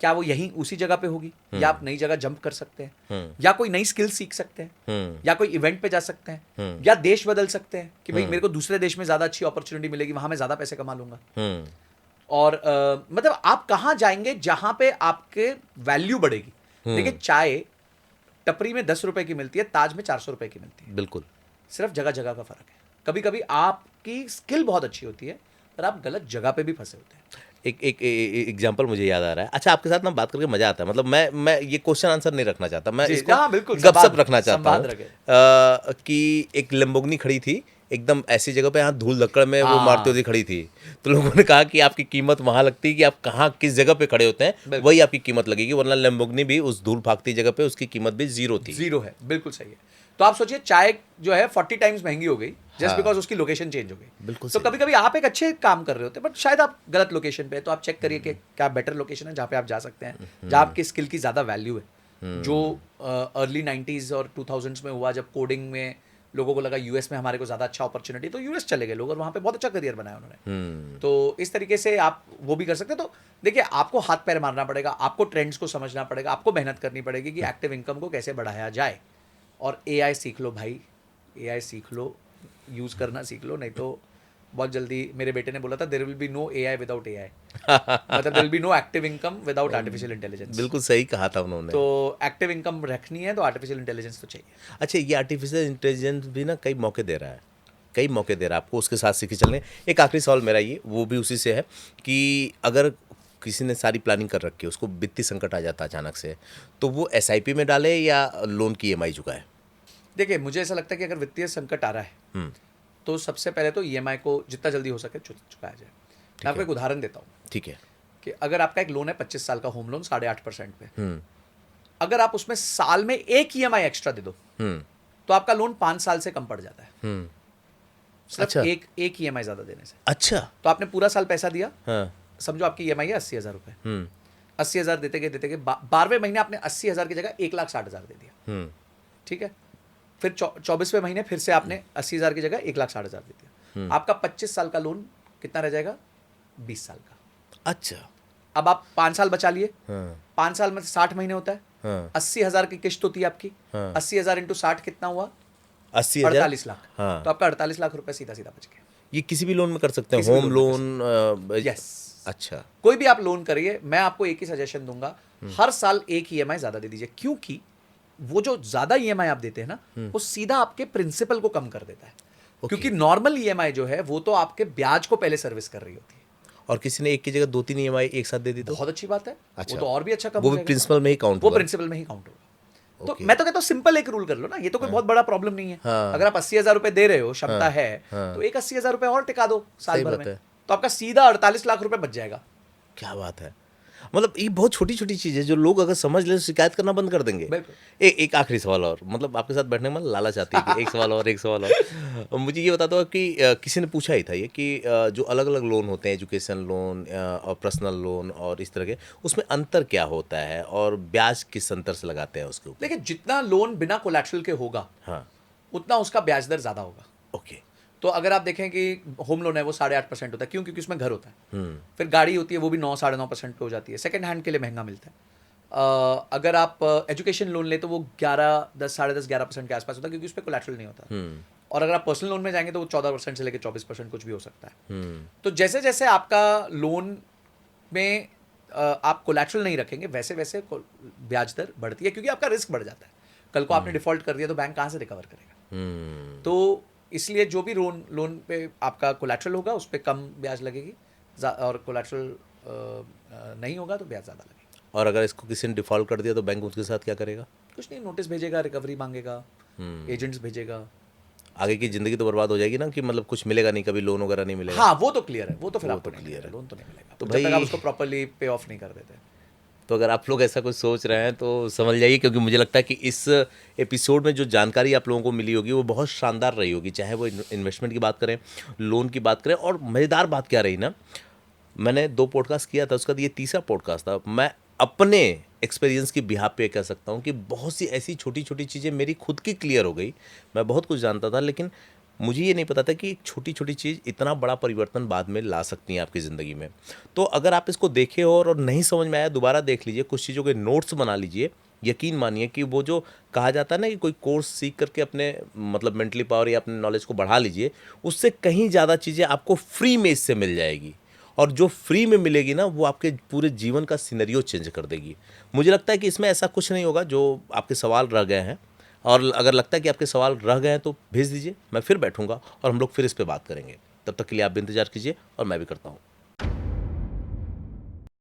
क्या वो यहीं उसी जगह पे होगी, या आप नई जगह जंप कर सकते हैं, या कोई नई स्किल सीख सकते हैं, या कोई इवेंट पे जा सकते हैं, या देश बदल सकते हैं कि भाई मेरे को दूसरे देश में ज्यादा अच्छी अपॉर्चुनिटी मिलेगी, वहां मैं ज्यादा पैसे कमा लूंगा। और मतलब आप कहाँ जाएंगे जहां पे आपके वैल्यू बढ़ेगी। देखिए, चाय टपरी में 10 रुपए की मिलती है, ताज में 400 रुपए की मिलती है। बिल्कुल। सिर्फ जगह जगह का फर्क है। कभी कभी आपकी स्किल बहुत अच्छी होती है पर आप गलत जगह पे भी फंसे होते हैं। एक एग्जांपल मुझे याद आ रहा है। अच्छा, आपके साथ ना बात करके मजा आता है। मतलब मैं ये क्वेश्चन आंसर नहीं रखना चाहता, मैं जी, इसको हाँ, बिल्कुल, गपशप संवाद- रखना चाहता संवाद हूँ। रखे। कि एक लैम्बोर्गिनी खड़ी थी एकदम ऐसी जगह पे, यहाँ धूल धक्कड़ में वो हाँ। मारुति हुई खड़ी थी। तो लोगों ने कहा कि आपकी कीमत वहां लगती है कि आप कहाँ किस जगह पे खड़े होते हैं, वही आपकी कीमत लगेगी। वरना लैम्बोर्गिनी भी उस धूल भागती जगह पे उसकी कीमत भी 0 थी। 0 है, बिल्कुल सही है। तो आप सोचिए, चाय जो है 40 टाइम्स महंगी हो गई जस्ट बिकॉज उसकी लोकेशन चेंज हो गई। बिल्कुल तो सही। कभी कभी आप एक अच्छे काम कर रहे होते हैं बट शायद आप गलत लोकेशन पे है, तो आप चेक करिए कि क्या बेटर लोकेशन है जहाँ पे आप जा सकते हैं, जहाँ आपकी स्किल की ज़्यादा वैल्यू है। जो अर्ली 90s और 2000s में हुआ, जब कोडिंग में लोगों को लगा यूएस में हमारे को ज़्यादा अच्छा अपॉर्चुनिटी, तो यूएस चले गए लोग और वहाँ पे बहुत अच्छा करियर बनाया उन्होंने। तो इस तरीके से आप वो भी कर सकते हैं। तो देखिए, आपको हाथ पैर मारना पड़ेगा, आपको ट्रेंड्स को समझना पड़ेगा, आपको मेहनत करनी पड़ेगी कि एक्टिव इनकम को कैसे बढ़ाया जाए। और एआई सीख लो भाई, एआई सीख लो, यूज़ करना सीख लो, नहीं तो बहुत जल्दी, मेरे बेटे ने बोला था, there will be no AI without AI. मतलब there will be no active income without artificial intelligence. बिल्कुल सही कहा था उन्होंने। तो एक्टिव इनकम रखनी है तो आर्टिफिशियल इंटेलिजेंस तो चाहिए। अच्छा, ये आर्टिफिशियल इंटेलिजेंस भी ना कई मौके दे रहा है, कई मौके दे रहा है आपको, उसके साथ सीखे चलने। एक आखिरी सवाल मेरा ये, वो भी उसी से है कि अगर किसी ने सारी प्लानिंग कर रखी है, उसको वित्तीय संकट आ जाता है अचानक से, तो वो एसआईपी में डाले या लोन की ईएमआई चुकाए? देखिए, मुझे ऐसा लगता है कि अगर वित्तीय संकट आ रहा है तो सबसे पहले तो ईएमआई को जितना जल्दी हो सके चुकाया जाए। मैं आपको एक उदाहरण देता हूँ। ठीक है। कि अगर आपका एक लोन है 25 साल का होम लोन 8.5% पे, अगर आप उसमें साल में एक ईएमआई एक्स्ट्रा दे दो तो आपका लोन 5 साल से कम पड़ जाता है। सिर्फ अच्छा। एक ईएमआई ज्यादा देने से। अच्छा। तो आपने पूरा साल पैसा दिया, हाँ। समझो आपकी ईएमआई है 80,000 रुपए। 80,000 देते गए 12वें महीने आपने 80,000 की जगह 1,60,000 दे दिया। ठीक है, फिर 24वें महीने फिर से आपने 80,000 की जगह 1,60,000 दे दिया। आपका 25 साल का लोन कितना रह जाएगा? 20 साल का। अच्छा। अब आप 5 साल बचा लिए। हाँ। 5 साल में 60 महीने होता है। हाँ। 80,000 की किश्त होती है आपकी। हाँ। 80,000 इंटू 60 कितना हुआ? 80,000। 48 लाख। हाँ। तो आपका 48 लाख रुपए सीधा सीधा बच गया। ये किसी भी लोन में कर सकते हैं, किसी भी होम लोन में लोन? यस। अच्छा। कोई भी आप लोन करिए, मैं आपको एक ही सजेशन दूंगा, हर साल एक ईएमआई ज्यादा दे दीजिए। क्योंकि वो जो ज्यादा ईएमआई आप देते हैं ना, वो सीधा आपके प्रिंसिपल को कम कर देता है। क्योंकि नॉर्मल ईएमआई जो है वो तो आपके ब्याज को पहले सर्विस कर रही होती है। और किसी ने एक की जगह 2-3 ईएमआई एक साथ दे दी तो? बहुत अच्छी बात है। अच्छा। वो तो और भी अच्छा कम वो हो भी जाएगा। प्रिंसिपल में ही काउंट वो होगा? प्रिंसिपल में ही काउंट होगा। तो Okay. मैं तो कहता हूँ सिंपल एक रूल कर लो ना, ये तो कोई बहुत बड़ा प्रॉब्लम नहीं है। हाँ। अगर आप 80,000 रुपए दे रहे हो, क्षमता है, हाँ। तो एक 80,000 रुपए और टिका दो साल सही भर बात में, है। तो आपका सीधा 48 लाख रुपए बच जाएगा। क्या बात है। मतलब ये बहुत छोटी छोटी चीज़ है जो लोग अगर समझ ले तो शिकायत करना बंद कर देंगे। बिल्कुल। एक आखिरी सवाल और, मतलब आपके साथ बैठने में लालच आती है कि एक सवाल और, एक सवाल और। मुझे ये बता दो कि किसी ने पूछा ही था ये कि जो अलग अलग लोन होते हैं, एजुकेशन लोन और पर्सनल लोन और इस तरह के, उसमें अंतर क्या होता है और ब्याज किस अंतर से लगाते हैं उसके ऊपर? देखिए, जितना लोन बिना कोलैटरल के होगा हाँ, उतना उसका ब्याज दर ज्यादा होगा। ओके। तो अगर आप देखें कि होम लोन है वो 8.5% होता है, क्यों? क्योंकि उसमें घर होता है। हम्म, फिर गाड़ी होती है वो भी 9-9.5% पे हो जाती है, सेकंड हैंड के लिए महंगा मिलता है। अगर आप एजुकेशन लोन ले तो वो 10-11% के आसपास होता है, क्योंकि उस पर कोलैटरल नहीं होता। और अगर आप पर्सनल लोन में जाएंगे तो वो 14% से लेकर 24% कुछ भी हो सकता है। तो जैसे जैसे आपका लोन में आप कोलैटरल नहीं रखेंगे वैसे वैसे ब्याज दर बढ़ती है, क्योंकि आपका रिस्क बढ़ जाता है। कल को आपने डिफॉल्ट कर दिया तो बैंक कहाँ से रिकवर करेगा? तो इसलिए जो भी लोन पे आपका कोलैटरल होगा उस पर कम ब्याज लगेगी, और कोलैटरल नहीं होगा तो ब्याज ज़्यादा लगेगा। और अगर इसको किसी ने डिफॉल्ट कर दिया तो बैंक उसके साथ क्या करेगा? कुछ नहीं, नोटिस भेजेगा, रिकवरी मांगेगा, एजेंट्स भेजेगा। आगे की जिंदगी तो बर्बाद हो जाएगी ना, कि मतलब कुछ मिलेगा नहीं, कभी लोन वगैरह नहीं मिलेगा। हाँ, वो तो क्लियर है, वो तो फिर वो आपको तो नहीं clear मिलेगा, है। लोन तो नहीं मिलेगा तो जब तक भाई- आप उसको प्रॉपरली पे ऑफ नहीं कर देते। तो अगर आप लोग ऐसा कुछ सोच रहे हैं तो समझ जाइए, क्योंकि मुझे लगता है कि इस एपिसोड में जो जानकारी आप लोगों को मिली होगी वो बहुत शानदार रही होगी, चाहे वो इन्वेस्टमेंट की बात करें, लोन की बात करें। और मज़ेदार बात क्या रही ना, मैंने 2 पॉडकास्ट किया था, उसका ये तीसरा पॉडकास्ट था। मैं अपने एक्सपीरियंस की बिहाफ पे कह सकता हूँ कि बहुत सी ऐसी छोटी छोटी चीज़ें मेरी खुद की क्लियर हो गई। मैं बहुत कुछ जानता था, लेकिन मुझे ये नहीं पता था कि एक छोटी छोटी चीज़ इतना बड़ा परिवर्तन बाद में ला सकती हैं आपकी ज़िंदगी में। तो अगर आप इसको देखे हो और नहीं समझ में आया, दोबारा देख लीजिए, कुछ चीज़ों के नोट्स बना लीजिए। यकीन मानिए कि वो जो कहा जाता है ना कि कोई कोर्स सीख करके अपने मतलब मेंटली पावर या अपने नॉलेज को बढ़ा लीजिए, उससे कहीं ज़्यादा चीज़ें आपको फ्री में इससे मिल जाएगी। और जो फ्री में मिलेगी ना, वो आपके पूरे जीवन का सिनेरियो चेंज कर देगी। मुझे लगता है कि इसमें ऐसा कुछ नहीं होगा जो आपके सवाल रह गए हैं। और अगर लगता है कि आपके सवाल रह गए हैं तो भेज दीजिए, मैं फिर बैठूंगा और हम लोग फिर इस पे बात करेंगे। तब तक के लिए आप भी इंतजार कीजिए और मैं भी करता हूँ।